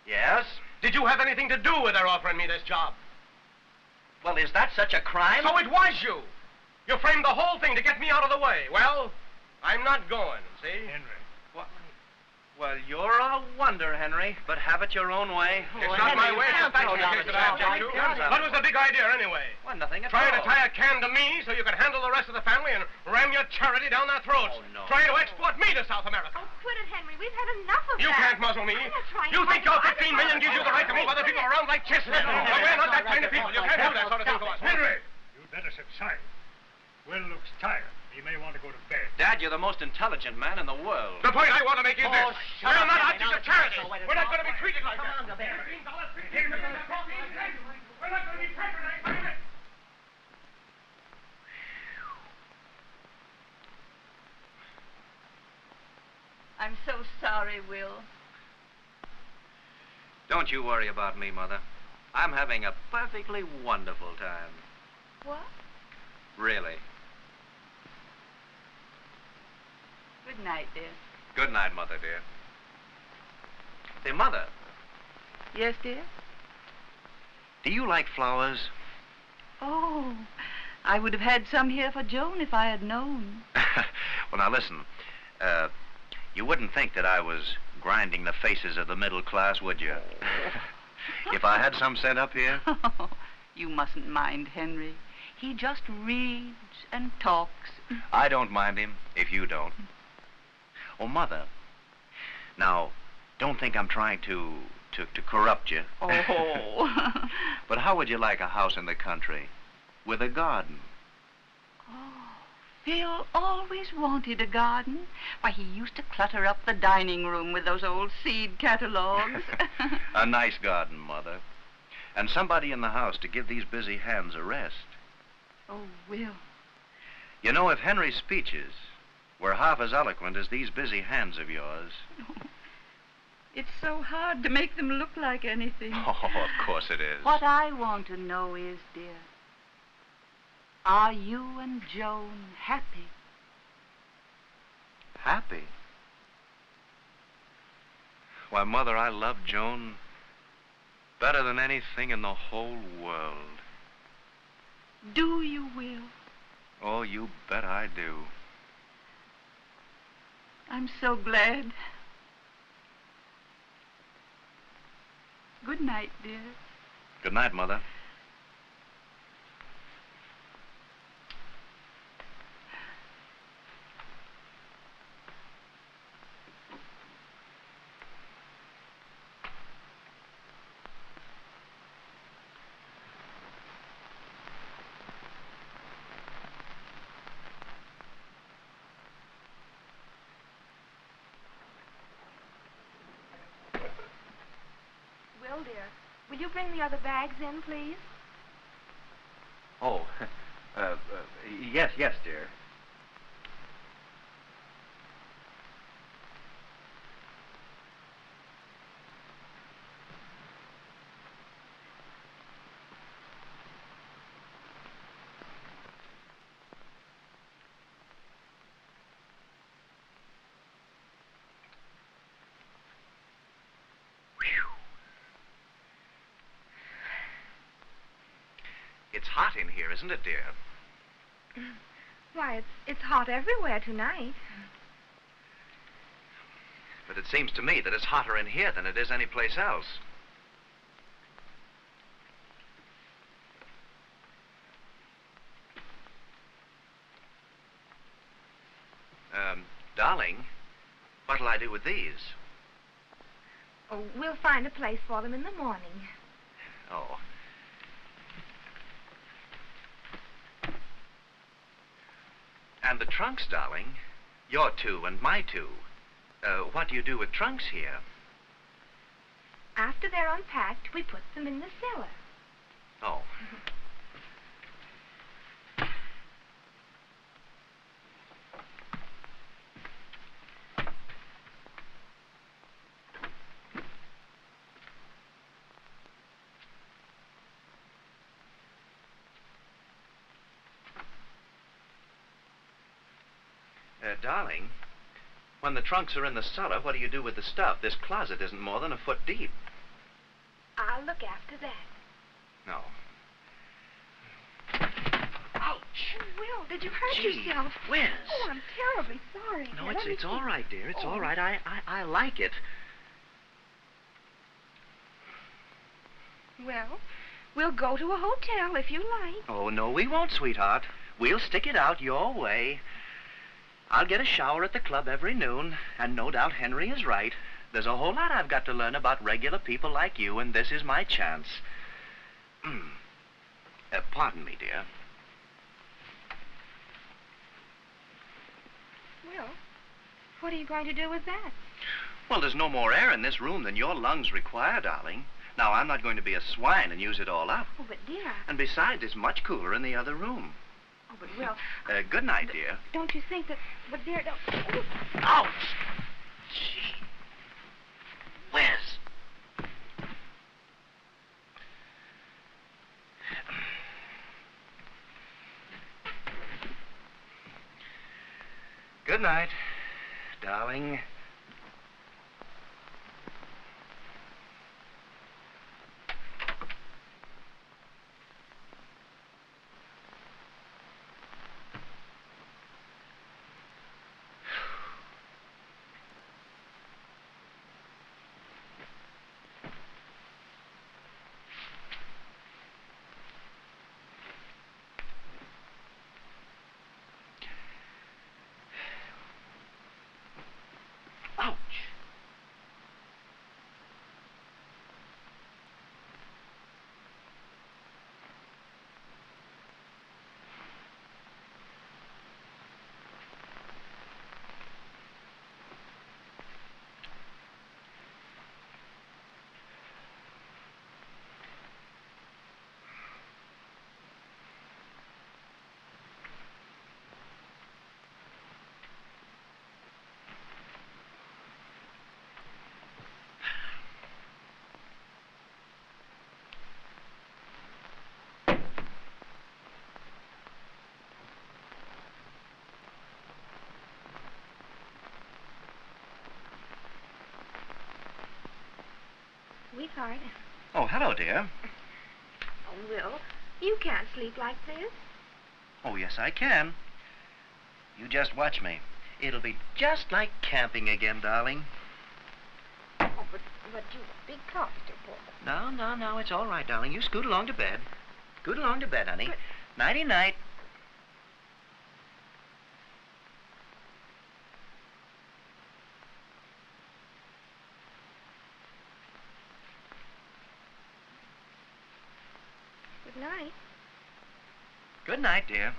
Yes? Did you have anything to do with their offering me this job? Well, is that such a crime? So it was you. You framed the whole thing to get me out of the way. Well, I'm not going, see? Henry. Well, you're a wonder, Henry, but have it your own way. It's not my way, it's the facts of the case that I object to. What was the big idea, anyway? Well, nothing at all. Trying to tie a can to me so you could handle the rest of the family and ram your charity down their throats. Oh, no. Trying to export me to South America. Oh, quit it, Henry. We've had enough of You that. can't muzzle me. I'm not trying You to think your muzzle. 15 million gives you the right to move other people around like chess? But we're not that kind of people. You can't do that sort of thing to us. Henry! You'd better subside. Will looks tired. He may want to go to bed. Dad, you're the most intelligent man in the world. The point I want to make is this. shut We're up, not Henry. objects of Now, charity. so wait a We're not minute. going to be treated like Come that. on, the bear. $15, $15 million, we're not going to be patronized by it. I'm so sorry, Will. Don't you worry about me, Mother. I'm having a perfectly wonderful time. What? Really. Good night, dear. Good night, Mother, dear. Say, Mother, Yes, dear? do you like flowers? Oh, I would have had some here for Joan if I had known. Well, now listen. You wouldn't think that I was grinding the faces of the middle class, would you? If I had some sent up here? You mustn't mind Henry. He just reads and talks. I don't mind him, if you don't. Oh, Mother. Now, don't think I'm trying to corrupt you. Oh. But how would you like a house in the country with a garden? Oh, Phil always wanted a garden. Why, he used to clutter up the dining room with those old seed catalogs. A nice garden, Mother. And somebody in the house to give these busy hands a rest. Oh, Will. You know, if Henry's speeches were half as eloquent as these busy hands of yours... It's so hard to make them look like anything. Oh, of course it is. What I want to know is, dear, are you and Joan happy? Happy? Why, Mother, I love Joan better than anything in the whole world. Do you, Will? Oh, you bet I do. I'm so glad. Good night, dear. Good night, Mother. Will, dear, will you bring the other bags in, please? Oh, yes, dear. It's hot in here, isn't it, dear? Why, it's hot everywhere tonight. But it seems to me that it's hotter in here than it is anyplace else. Darling, what'll I do with these? Oh, we'll find a place for them in the morning. Oh. And the trunks, darling. Your two and my two. What do you do with trunks here? After they're unpacked, we put them in the cellar. Oh. Darling, when the trunks are in the cellar, what do you do with the stuff? This closet isn't more than a foot deep. I'll look after that. No. Ouch! Oh, Will, did you hurt Gee yourself? whiz. Oh, I'm terribly sorry. No, Here, let me it's see. all right, dear. It's Oh. all right. I like it. Well, we'll go to a hotel if you like. Oh, no, we won't, sweetheart. We'll stick it out your way. I'll get a shower at the club every noon, and no doubt Henry is right. There's a whole lot I've got to learn about regular people like you, and this is my chance. Pardon me, dear. Will, what are you going to do with that? Well, there's no more air in this room than your lungs require, darling. Now, I'm not going to be a swine and use it all up. Oh, but dear. And besides, it's much cooler in the other room. Oh, but Will. Good night, dear. Don't you think that... But dear, don't... Oh. Ouch! Gee whiz! Good night, darling. Ouch! Sweetheart. Oh, hello, dear. Oh, Will, you can't sleep like this. Oh, yes, I can. You just watch me. It'll be just like camping again, darling. Oh, but you be comfortable. No, it's all right, darling. You scoot along to bed. Scoot along to bed, honey. But... Nighty-night. Good night. Good night, dear.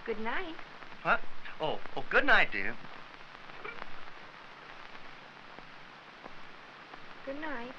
Good night. What? Oh, good night, dear. Good night.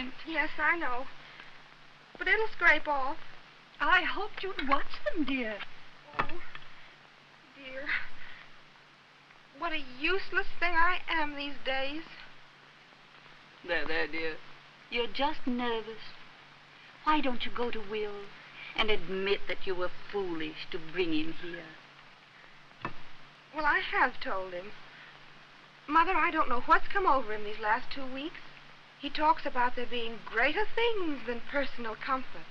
print. Yes, I know. But it'll scrape off. I hoped you'd watch them, dear. Oh, dear. What a useless thing I am these days. There, dear. You're just nervous. Why don't you go to Will and admit that you were foolish to bring him here? Well, I have told him. Mother, I don't know what's come over him these last 2 weeks. He talks about there being greater things than personal comfort.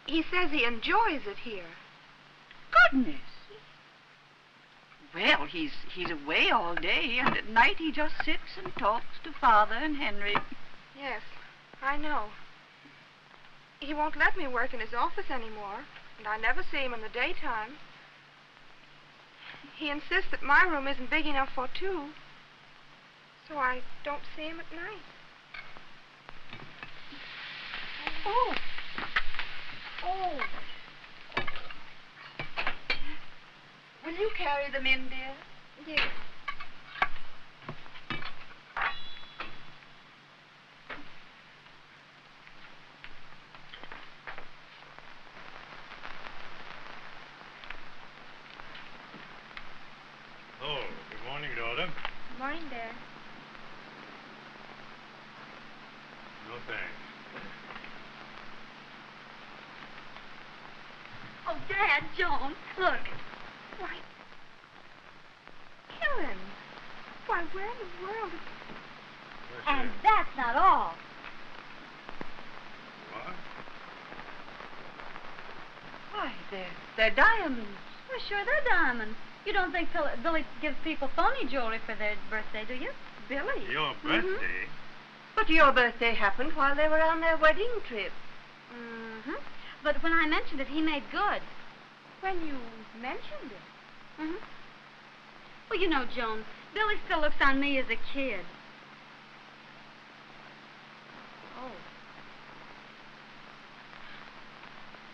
He says he enjoys it here. Goodness. Well, he's away all day, and at night he just sits and talks to Father and Henry. Yes, I know. He won't let me work in his office anymore, and I never see him in the daytime. He insists that my room isn't big enough for two, so I don't see him at night. Oh. Will you carry them in, dear? Yes. Oh, good morning, daughter. Good morning, Dad. No thanks. Oh, Dad, Joan, look. Why, Helen. Why, where in the world? And that's not all. What? Why, they're diamonds. Well, sure, they're diamonds. You don't think Billy gives people phony jewelry for their birthday, do you? Billy. Your birthday? But your birthday happened while they were on their wedding trip. Mm-hmm. But when I mentioned it, he made good. When you mentioned it. Mm-hmm. Well, you know, Joan, Billy still looks on me as a kid. Oh.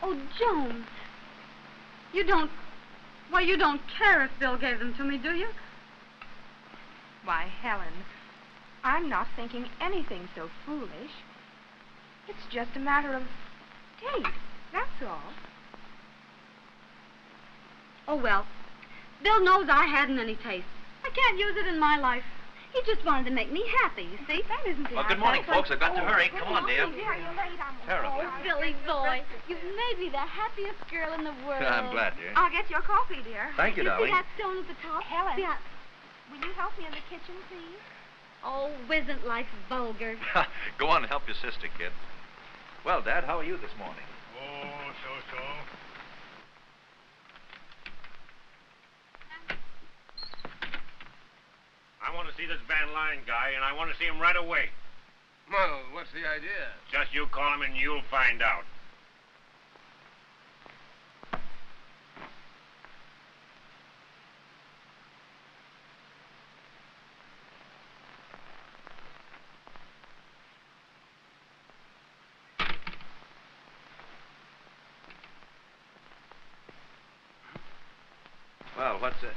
Oh, Joan. You don't care if Bill gave them to me, do you? Why, Helen, I'm not thinking anything so foolish. It's just a matter of taste, that's all. Oh, well, Bill knows I hadn't any taste. I can't use it in my life. He just wanted to make me happy, you see? That isn't the Well, good morning, folks. I've got to hurry. Good Come on, dear. morning, dear. You're late. I'm Terrible. Oh, Billy boy, you've made me the happiest girl in the world. I'm glad, dear. I'll get your coffee, dear. Thank you, You see darling. that stone at the top? Helen. See that? Will you help me in the kitchen, please? Oh, isn't life vulgar? Go on and help your sister, kid. Well, Dad, how are you this morning? Oh, so-so. I want to see this Van Line guy, and I want to see him right away. Well, what's the idea? Just you call him, and you'll find out. Well, what's it?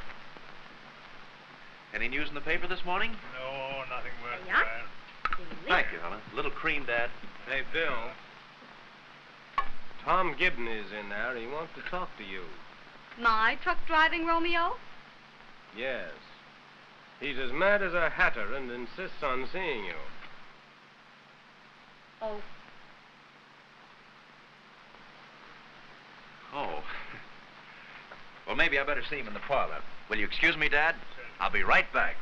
Any news in the paper this morning? No, nothing worthwhile. Yeah? Thank you, Helen. A little cream, Dad. Hey, Bill. Tom Gibbon is in there. He wants to talk to you. My truck driving Romeo? Yes. He's as mad as a hatter and insists on seeing you. Oh, Oh. Well, maybe I better see him in the parlor. Will you excuse me, Dad? I'll be right back.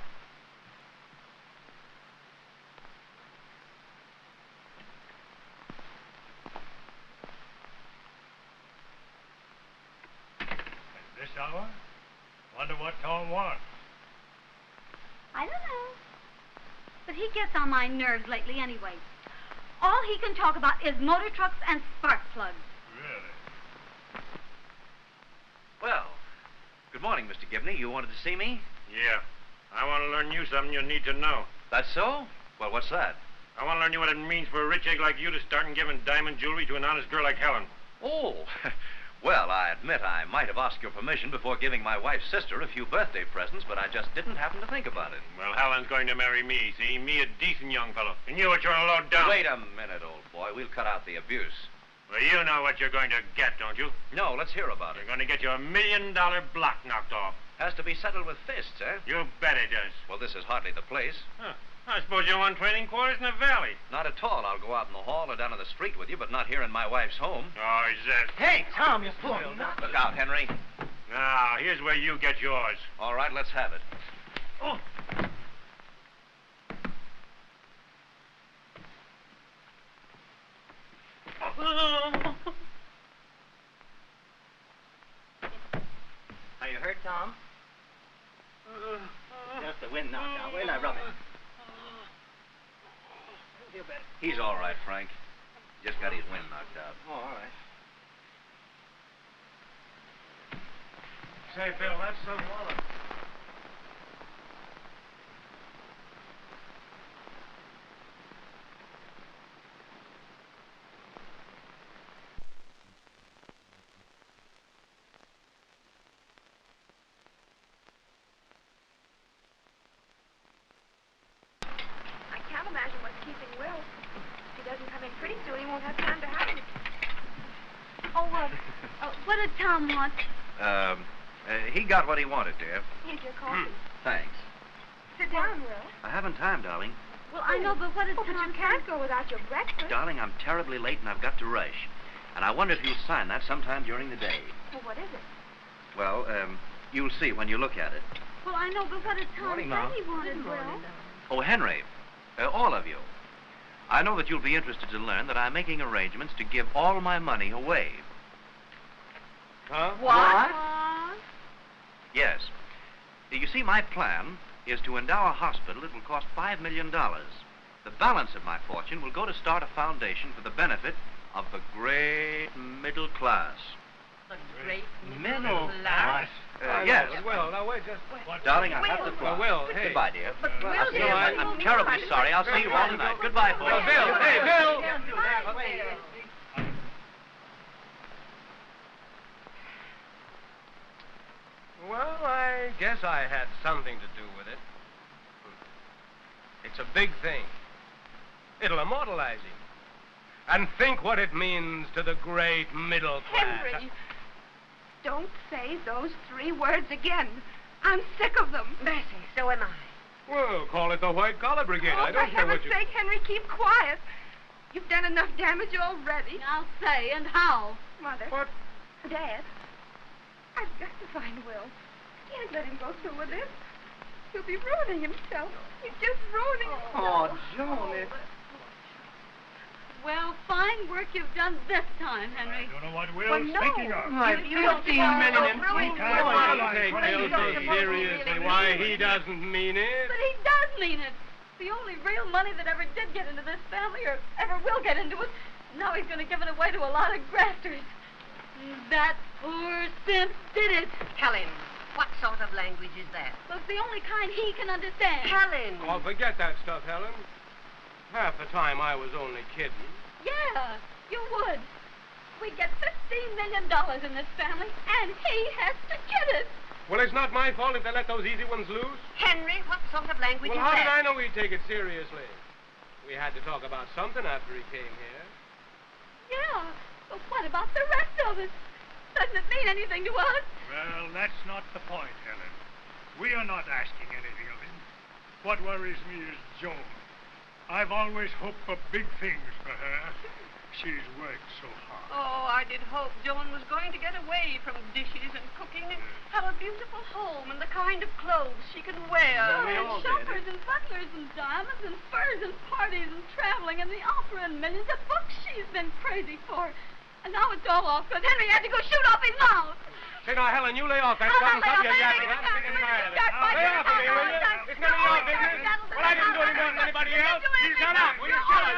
At this hour? Wonder what Tom wants. I don't know. But he gets on my nerves lately anyway. All he can talk about is motor trucks and spark plugs. Really? Well, good morning, Mr. Gibney. You wanted to see me? Yeah. I want to learn you something you need to know. That's so? Well, what's that? I want to learn you what it means for a rich egg like you to start and giving diamond jewelry to an honest girl like Helen. Oh, Well, I admit I might have asked your permission before giving my wife's sister a few birthday presents, but I just didn't happen to think about it. Well, Helen's going to marry me, see? Me, a decent young fellow. And you, what you're a low down. Wait a minute, old boy. We'll cut out the abuse. Well, you know what you're going to get, don't you? No, let's hear about it. You're going to get your $1 million block knocked off. Has to be settled with fists, eh? You bet it does. Well, this is hardly the place. Huh. I suppose you want training quarters in the valley. Not at all. I'll go out in the hall or down in the street with you, but not here in my wife's home. Oh, is that... Hey, Tom, you fool. Look out, Henry. Now, here's where you get yours. All right, let's have it. Oh. Are you hurt, Tom? Just the wind knocked out. Where'd I rub it? Feel better. He's all right, Frank. Just got his wind knocked out. Oh, all right. Say, Bill, that's some wallet. I can't imagine what's keeping Will. If he doesn't come in pretty soon, he won't have time to have it. What did Tom want? He got what he wanted, dear. Here's your coffee. Thanks. Sit down, Will. I haven't time, darling. Well, I know, but what did But Tom you can't go without your breakfast. Darling, I'm terribly late and I've got to rush. And I wonder if you'll sign that sometime during the day. Well, what is it? Well, you'll see when you look at it. Well, I know, but what did Tom Morning, say Mom. he wanted, Will? Oh, Henry, all of you. I know that you'll be interested to learn that I'm making arrangements to give all my money away. Huh? What? Yes. You see, my plan is to endow a hospital. It will cost $5 million. The balance of my fortune will go to start a foundation for the benefit of the great middle class. The great middle class. Yes. Will, now wait, just... Darling, I have to fly. Will, hey. Goodbye, dear. But Will, I'll see you. dear, I'm terribly sorry. I'll see you all tonight. Goodbye, boys. Bill, hey, Bill! Well, I guess I had something to do with it. It's a big thing. It'll immortalize him. And think what it means to the great middle class. Henry, don't say those 3 words again. I'm sick of them. Bessie, so am I. Well, call it the White Collar Brigade. I don't care what you... For heaven's sake, Henry, keep quiet. You've done enough damage already. I'll say, and how? Mother. What? Dad, I've got to find Will. Can't let him go through with this. He'll be ruining himself. He's just ruining himself. Oh, Joan, Well, fine work you've done this time, Henry. I don't know what Will's Well, no. thinking of. Like You don't 15 million in ruin free time. time. Don't take Bill so seriously. Why, he doesn't mean it. But he does mean it. The only real money that ever did get into this family or ever will get into it. Now he's going to give it away to a lot of grafters. That poor simp did it. Helen, what sort of language is that? Well, it's the only kind he can understand. Helen. Oh, forget that stuff, Helen. Half the time I was only kidding. Yeah, you would. We get $15 million in this family, and he has to get it. Well, it's not my fault if they let those easy ones loose. Henry, what sort of language Well, is how that? did I know he'd take it seriously? We had to talk about something after he came here. Yeah, but what about the rest of us? Doesn't it mean anything to us? Well, that's not the point, Helen. We are not asking anything of him. What worries me is Joan. I've always hoped for big things for her. She's worked so hard. Oh, I did hope Joan was going to get away from dishes and cooking and have a beautiful home and the kind of clothes she can wear. we and all did. chauffeurs and butlers and diamonds and furs and parties and traveling and the opera and millions of books she's been crazy for. And now it's all off because Henry had to go shoot off his mouth. Say, now, Helen, you lay off that I'll stuff and not stop lay your off yapping. anything. I'm sick and tired of it. Start fighting. Lay off of me, will you? It's none of your business. Well, I didn't do any more than anybody else. He's done up. Will you shut it?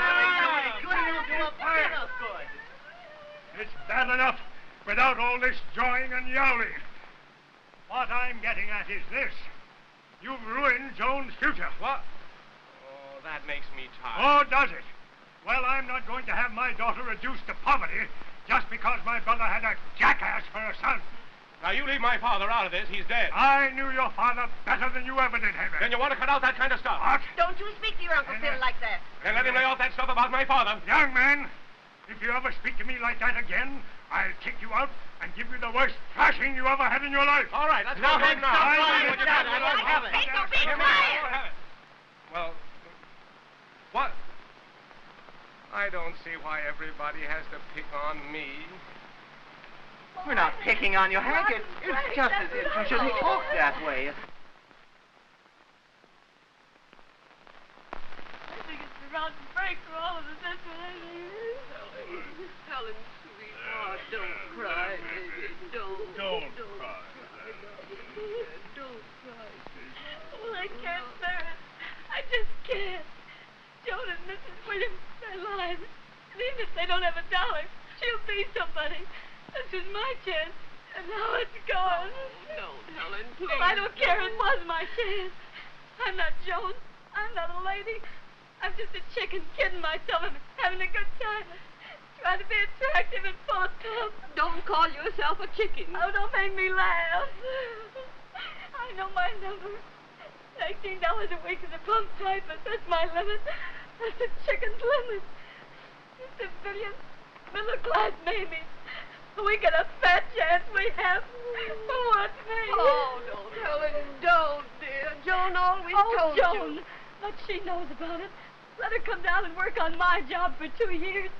It's bad enough without all this jawing and yowling. What I'm getting at is this. You've ruined Joan's future. What? Oh, that makes me tired. Oh, does it? Well, I'm not going to have my daughter reduced to poverty just because my brother had a jackass for a son. Now, you leave my father out of this. He's dead. I knew your father better than you ever did, Henry. Then you want to cut out that kind of stuff. What? Don't you speak to your Uncle Phil like that. Then let him lay off that stuff about my father. Young man, if you ever speak to me like that again, I'll kick you out and give you the worst thrashing you ever had in your life. All right, let's go Now, home now. stop I lying. what you got. I don't have it. Hey, so be Give me quiet. I don't have it. Well, what? I don't see why everybody has to pick on me. We're not picking on you, Hank. It's just as if you shouldn't talk that way. I think it's the rotten break for all of us. That's what I think. Helen, sweetheart, don't cry, baby. Don't cry. Don't cry. Well, I can't bear it. I just can't. Joan and Mrs. Williams, they're alive. And even if they don't have a dollar, she'll be somebody. This was my chance, and now it's gone. Don't, Helen, please. Well, I don't care. It was my chance. I'm not Joan. I'm not a lady. I'm just a chicken kidding myself and having a good time. Trying to be attractive and full of pep. Don't call yourself a chicken. Oh, don't make me laugh. I know my number. $19 a week as a pump typist. That's my limit. That's a chicken's limit. Civilian, middle class babies. We get a fat chance we have. Who wants me? Oh, don't, Helen, don't, dear. Joan always told Joan. you. But she knows about it. Let her come down and work on my job for 2 years.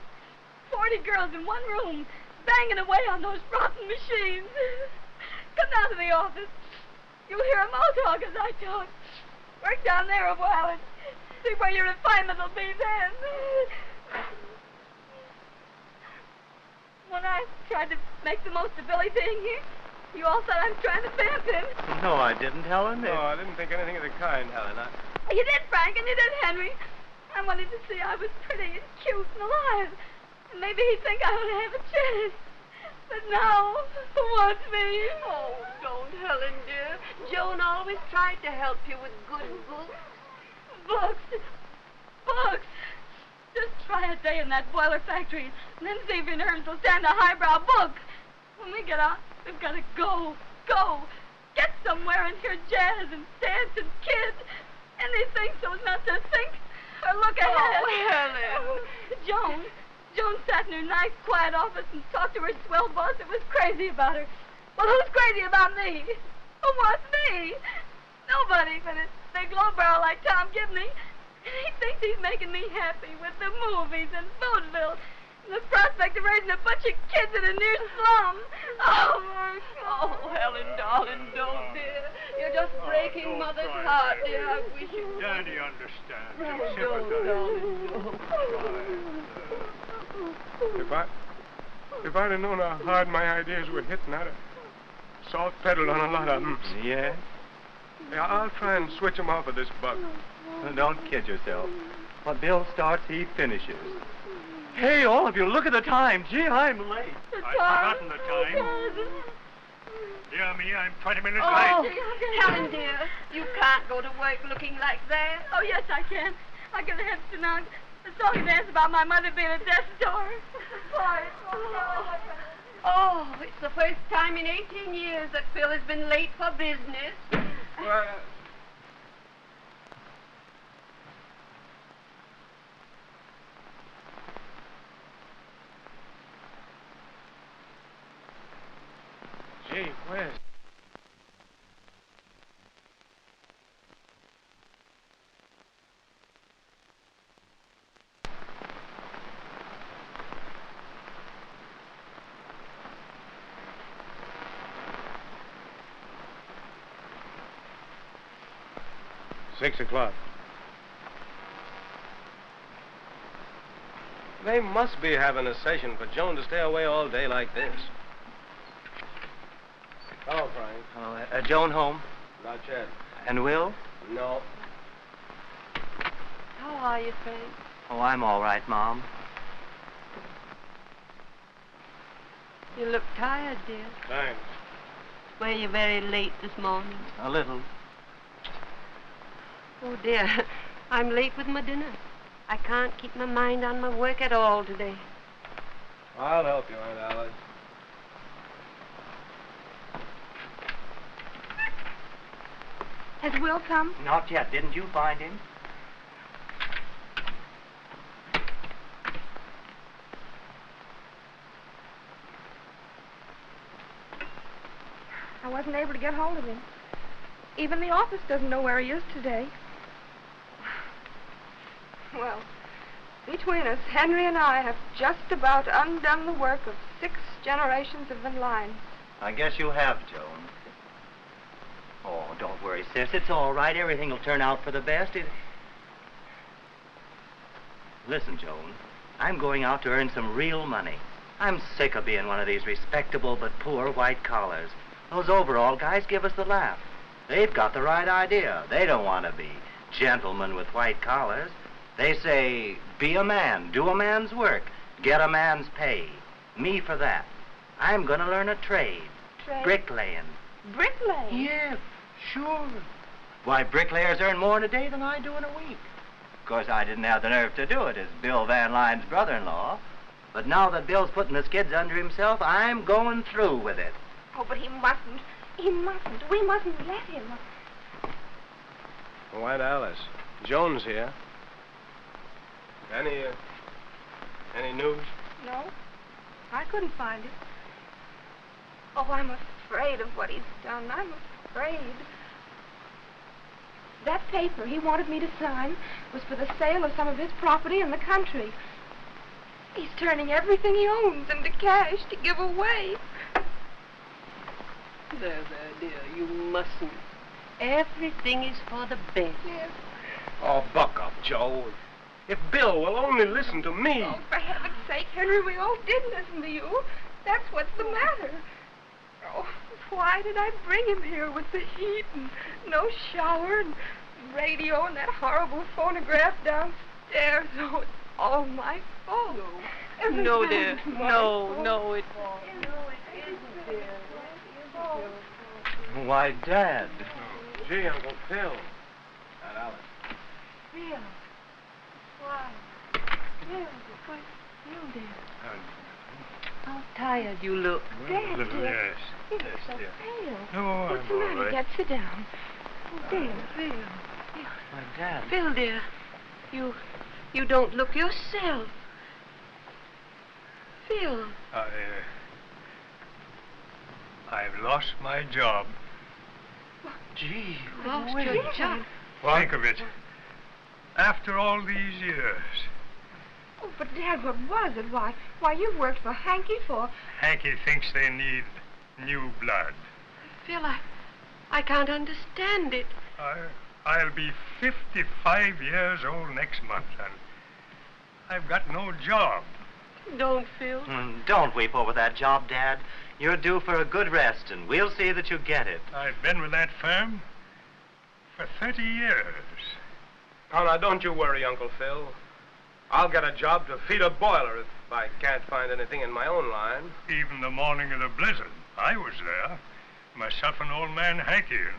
40 girls in one room, banging away on those rotten machines. Come down to the office. You'll hear them all talk as I talk. Work down there a while and see where your refinement will be then. When I tried to make the most of Billy being here, you all thought I was trying to vamp him. No, I didn't, Helen. No, I didn't think anything of the kind, Helen. You did, Frank, and you did, Henry. I wanted to see I was pretty and cute and alive. And maybe he'd think I would have a chance. But now, who wants me? Oh, don't, Helen, dear. Joan always tried to help you with good books. Books. Just try a day in that boiler factory, and then see if your nerves will stand a highbrow book. When we get out, we've got to go. Get somewhere and hear jazz and dance and kid. Anything so as not to think or look ahead. Oh, Helen. Joan sat in her nice, quiet office and talked to her swell boss that was crazy about her. Well, who's crazy about me? Who wants me? Nobody but a big lowbrow like Tom Gibney. He thinks he's making me happy with the movies and vaudeville and the prospect of raising a bunch of kids in a near slum. Oh, Helen, darling, don't, dear. You're just breaking Mother's heart, dear. I wish you would. Daddy understands. If I'd have known how hard my ideas were hitting, I'd have salt pedaled on a lot of them. Yeah? Yeah, I'll try and switch them off of this bug. Don't kid yourself. What Bill starts, he finishes. Hey, all of you, look at the time. Gee, I'm late. I've forgotten the time. Dear me, I'm 20 minutes Oh, late. Helen, dear, you can't go to work looking like that. Oh, yes, I can. I could have to know the song and dance about my mother being a death door. Oh, it's the first time in 18 years that Phil has been late for business. Well, gee whiz. $6 o'clock. They must be having a session for Joan to stay away all day like this. Hello, Frank. Oh, Joan home? Not yet. And Will? No. How are you, Frank? Oh, I'm all right, Mom. You look tired, dear. Thanks. Were you very late this morning? A little. Oh, dear. I'm late with my dinner. I can't keep my mind on my work at all today. I'll help you, Aunt Alice. Has Will come? Not yet. Didn't you find him? I wasn't able to get hold of him. Even the office doesn't know where he is today. Well, between us, Henry and I have just about undone the work of 6 generations of the line. I guess you have, Joan. Oh, don't worry, sis. It's all right. Everything will turn out for the best. Listen, Joan. I'm going out to earn some real money. I'm sick of being one of these respectable but poor white collars. Those overall guys give us the laugh. They've got the right idea. They don't want to be gentlemen with white collars. They say, be a man, do a man's work, get a man's pay. Me for that. I'm going to learn a trade. Trade? Bricklaying. Bricklaying? Yes, sure. Why, bricklayers earn more in a day than I do in a week. Of course, I didn't have the nerve to do it as Bill Van Lyne's brother-in-law. But now that Bill's putting the skids under himself, I'm going through with it. Oh, but he mustn't. He mustn't. We mustn't let him. Oh, Aunt Alice, Joan's here. Any news? No, I couldn't find it. Oh, I'm afraid of what he's done. I'm afraid. That paper he wanted me to sign was for the sale of some of his property in the country. He's turning everything he owns into cash to give away. There, dear, you mustn't. Everything is for the best. Yes. Oh, buck up, Joe. If Bill will only listen to me. Oh, for heaven's sake, Henry, we all did listen to you. That's what's the matter. Oh, why did I bring him here with the heat and no shower and radio and that horrible phonograph downstairs? Oh, it's all my fault. No, dear. No, it isn't, dear. Why, Dad. Gee, Uncle Phil. Aunt Alice. Phil. Why? Phil, what's you, dear? How tired you look. Dad, dear. Yes. You're Yes, so dear. pale. No, What's I'm the all matter? right. Dad, sit down. Oh, dear. Phil. My Dad. Phil, dear. You don't look yourself. Phil. I've lost my job. Gee. Lost your job. Think of it. After all these years. Oh, but Dad, what was it? Why, you've worked for Hanky for... Hanky thinks they need new blood. Phil, I can't understand it. I'll be 55 years old next month, and I've got no job. Don't, Phil. Don't weep over that job, Dad. You're due for a good rest, and we'll see that you get it. I've been with that firm for 30 years. Conrad, don't you worry, Uncle Phil. I'll get a job to feed a boiler if I can't find anything in my own line. Even the morning of the blizzard, I was there. Myself and old man Hanky, and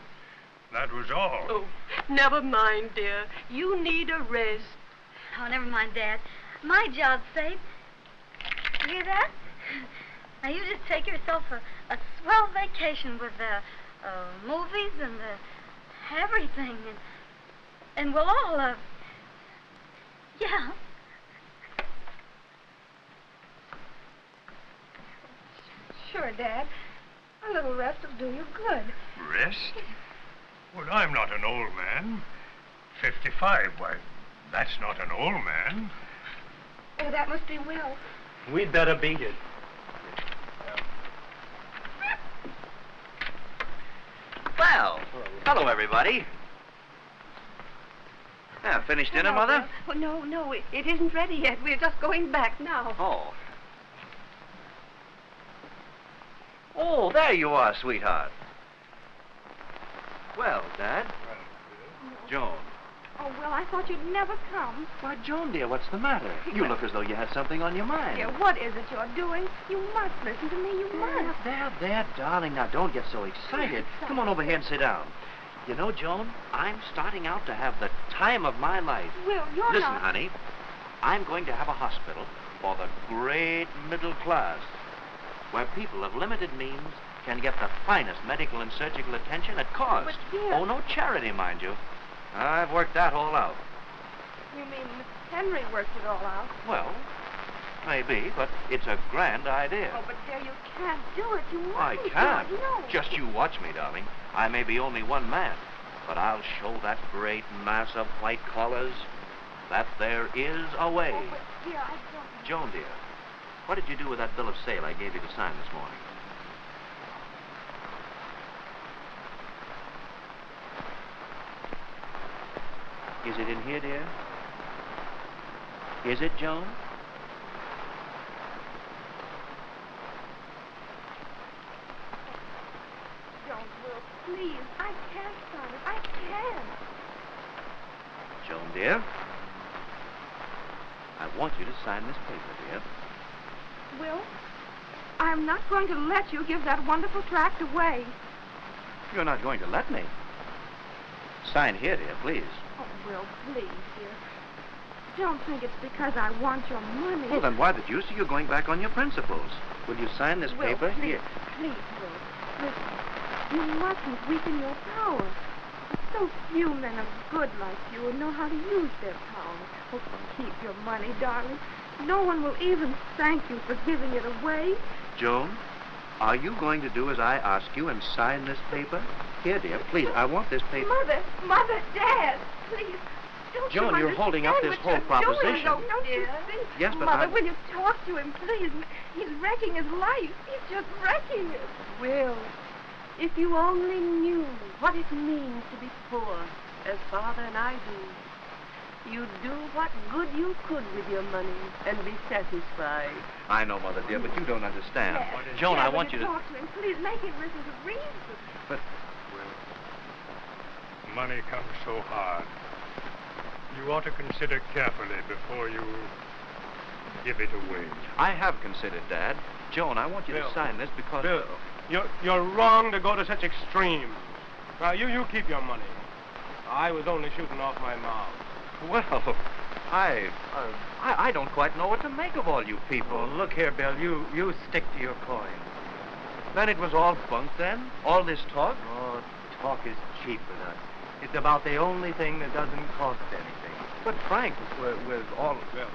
that was all. Oh, never mind, dear. You need a rest. Oh, never mind, Dad. My job's safe. You hear that? Now, you just take yourself a swell vacation with the movies and everything. And we'll all, yeah. Sure, Dad. A little rest will do you good. Rest? Well, I'm not an old man. 55, why, that's not an old man. Oh, that must be Will. We'd better beat it. Well, hello, everybody. Finished dinner, Mother? Oh, no, it isn't ready yet. We're just going back now. Oh. Oh, there you are, sweetheart. Well, Dad. Joan. Oh, Will, I thought you'd never come. Why, Joan, dear, what's the matter? You look as though you had something on your mind. Dear, what is it you're doing? You must listen to me. You must. There, darling. Now, don't get so excited. Come on over here and sit down. You know, Joan, I'm starting out to have the time of my life. Will, you're Listen, not... honey, I'm going to have a hospital, for the great middle class, where people of limited means can get the finest medical and surgical attention at cost. But, dear... Oh, no charity, mind you. I've worked that all out. You mean Miss Henry worked it all out? Well, maybe, but it's a grand idea. Oh, but dear, you can't do it. You mustn't. I can't. do it. No. Just you watch me, darling. I may be only one man, but I'll show that great mass of white collars that there is a way. Oh, but dear, I don't... Joan, dear, what did you do with that bill of sale I gave you to sign this morning? Is it in here, dear? Is it, Joan? Don't, Will, please. I can't sign it. I can't. Joan, dear, I want you to sign this paper, dear. Will, I'm not going to let you give that wonderful tract away. You're not going to let me. Sign here, dear, please. Oh, Will, please, dear. Don't think it's because I want your money. Well, then why the deuce are you going back on your principles? Will you sign this Will, paper? Please, Here. please, Will. Listen, you mustn't weaken your power. So few men of good like you will know how to use their power. Oh, keep your money, darling. No one will even thank you for giving it away. Joan, are you going to do as I ask you and sign this paper? Here, dear, please, I want this paper. Mother, Dad, please. Don't Joan, you you're holding up this whole proposition. Don't you see? Yes, but Mother, will you talk to him, please? He's wrecking his life. He's just wrecking it. Will, if you only knew what it means to be poor, as Father and I do, you'd do what good you could with your money and be satisfied. I know, Mother, dear, but you don't understand. Dad, Joan, Dad, I want you to... talk to him. Please make him listen to reason. But... Well, money comes so hard. You ought to consider carefully before you give it away. I have considered, Dad. Joan, I want you Bill. to sign this because... Bill, you're wrong to go to such extremes. Now, you keep your money. I was only shooting off my mouth. Well, I don't quite know what to make of all you people. Oh, look here, Bill. You stick to your coin. Then it was all bunk, then? All this talk? Oh, talk is cheap with us. It's about the only thing that doesn't cost anything. But, Frank, with all... Bill,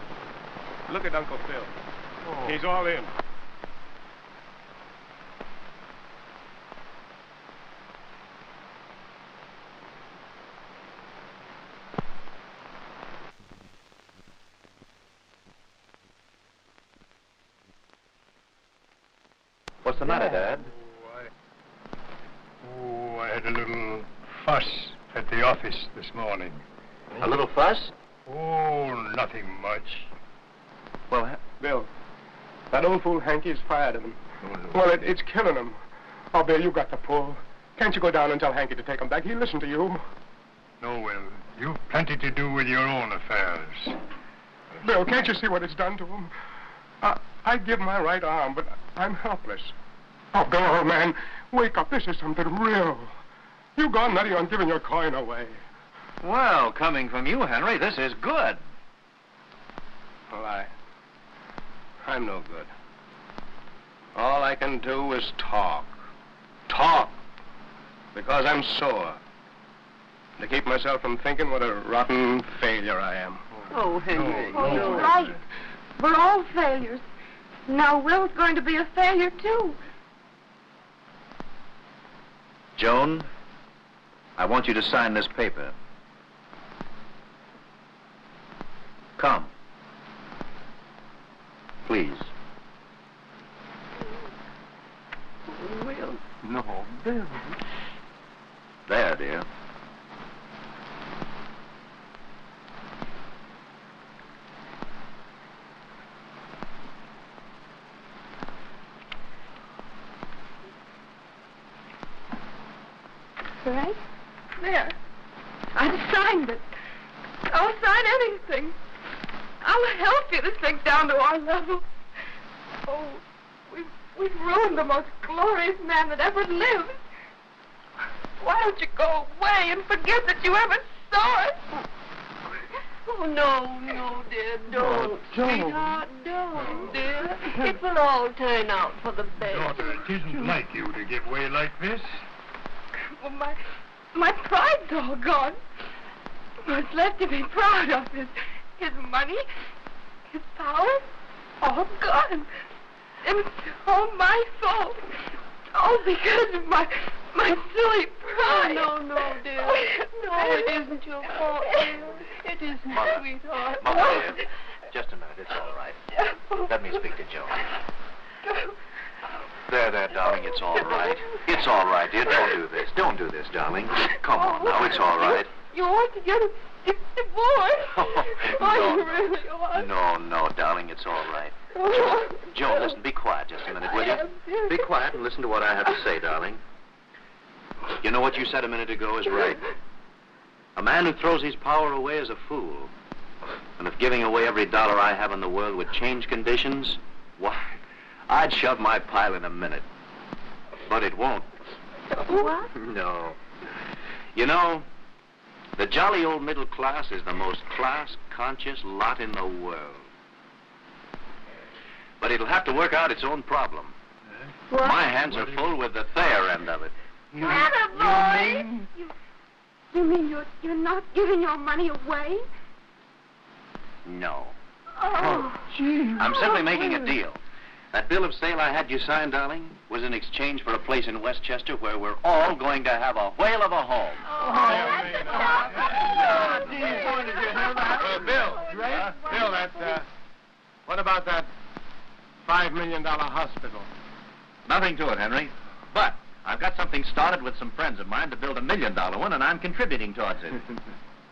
look at Uncle Phil. Oh. He's all in. What's the matter, Dad? I had a little fuss at the office this morning. A little fuss? Oh, nothing much. Well, Bill, that old fool Hankey's fired him. Oh, Well, it's killing him. Oh, Bill, you got the pull. Can't you go down and tell Hankey to take him back? He'll listen to you. No, well, you've plenty to do with your own affairs. Bill, can't you see what it's done to him? I give my right arm, but I'm helpless. Oh, Bill, old man, wake up. This is something real. You gone nutty on giving your coin away. well, coming from you, Henry, this is good. Well, I'm no good. All I can do is talk. Talk. Because I'm sore. To keep myself from thinking what a rotten failure I am. Oh, Henry. Oh, you're right. We're all failures. Now Will's going to be a failure, too. Joan, I want you to sign this paper. Come. Please. Will. No, Bill. There, dear. Right? There. I've signed it. I'll sign anything. I'll help you to sink down to our level. Oh, we've ruined the most glorious man that ever lived. Why don't you go away and forget that you ever saw us? Oh, no, dear, don't. Sweetheart, don't, dear. It will all turn out for the best. Daughter, it isn't like you to give way like this. Well, my pride's all gone. What's left to be proud of is his money, his power, all gone. And it's all my fault. All because of my silly pride. Oh, no, dear. No, it isn't your fault, dear. It isn't, Mother. sweetheart. Mother, dear. Just a minute. It's all right. Let me speak to Joan. There, darling. It's all right. It's all right, dear. Don't do this. Don't do this, darling. Come on now. It's all right. You ought to get a divorce. You really ought. No, darling. It's all right. Joan, listen. Be quiet just a minute, will you? Be quiet and listen to what I have to say, darling. You know what you said a minute ago is right. A man who throws his power away is a fool. And if giving away every dollar I have in the world would change conditions, why, I'd shove my pile in a minute. But it won't. What? No. You know, the jolly old middle class is the most class-conscious lot in the world. But it'll have to work out its own problem. What? My hands are full with the Thayer end of it. Attaboy! You mean you're not giving your money away? No. Oh, gee. I'm simply making a deal. That bill of sale I had you sign, darling, was in exchange for a place in Westchester where we're all going to have a whale of a home. Bill, what about that $5 million hospital? Nothing to it, Henry. But I've got something started with some friends of mine to build $1 million one, and I'm contributing towards it.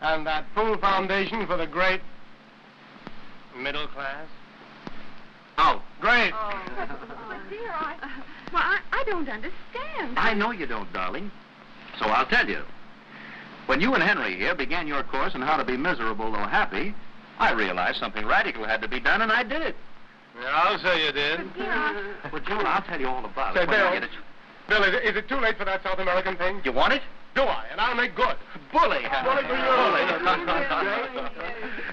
And that full foundation for the great middle class? Out. Great. But dear, I don't understand. I know you don't, darling. So I'll tell you. When you and Henry here began your course on how to be miserable though happy, I realized something radical had to be done, and I did it. Yeah, I'll say you did. Well, Joan, I'll tell you all about Say, it. when I Bill. get it. Bill, is it too late for that South American thing? You want it? Do I? And I'll make good. Bully. Bully.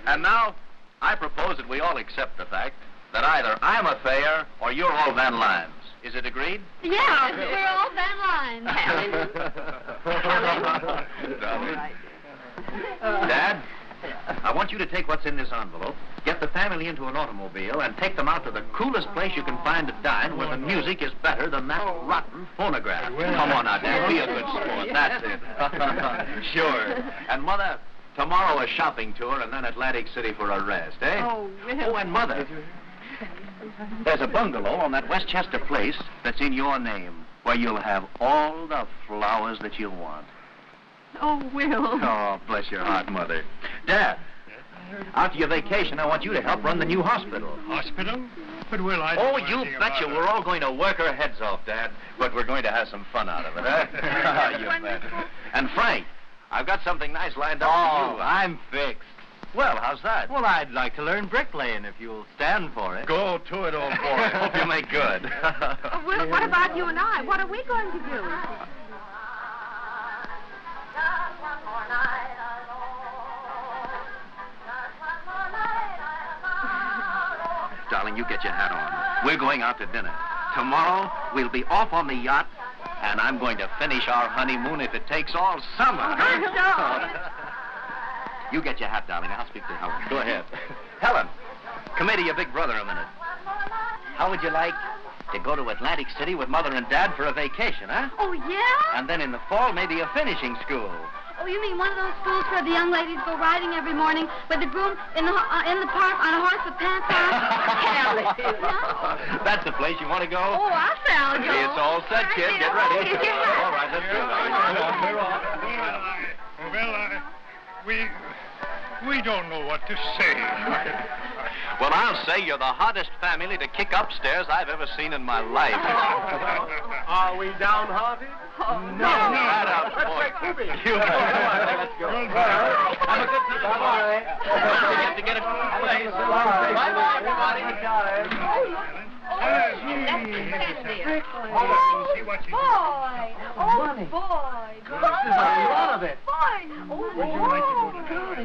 And now, I propose that we all accept the fact that either I'm a Thayer or you're all Van Lymes. Is it agreed? Yeah, we're all Van Lymes. Dad, I want you to take what's in this envelope, get the family into an automobile, and take them out to the coolest place you can find to dine where the music is better than that rotten phonograph. Come on now, Dad, be a good sport. That's it. Sure. And, Mother, tomorrow a shopping tour and then Atlantic City for a rest, eh? Oh, Will. Oh, and Mother, there's a bungalow on that Westchester place that's in your name, where you'll have all the flowers that you want. Oh, Will. Oh, bless your heart, Mother. Dad, after your vacation, I want you to help run the new hospital. Hospital? But Will, I Oh, don't know you anything betcha. about We're all going to work our heads off, Dad. But we're going to have some fun out of it, huh? You bet. And Frank, I've got something nice lined up for you. I'm fixed. Well, how's that? Well, I'd like to learn bricklaying if you'll stand for it. Go to it, old boy. Hope you make good. Well, what about you and I? What are we going to do? Darling, you get your hat on. We're going out to dinner. Tomorrow, we'll be off on the yacht, and I'm going to finish our honeymoon if it takes all summer. You get your hat, darling. I'll speak to Helen. Go ahead. Helen, come here to your big brother a minute. How would you like to go to Atlantic City with Mother and Dad for a vacation, huh? Oh, yeah? And then in the fall, maybe a finishing school. Oh, you mean one of those schools where the young ladies go riding every morning with the groom in the park on a horse with pants on? Hell, no? That's the place you want to go? Oh, I shall go. It's all set, kid. Get ready. All right, let's go. We don't know what to say. Well, I'll say you're the hottest family to kick upstairs I've ever seen in my life. Are we downhearted? No. Right out, boy. You let's go. Have a good time. Bye-bye. You have to get a place. Bye-bye, everybody. See what you Boy! Oh, boy! There's a lot of it. Boy! Oh, Would you like to go to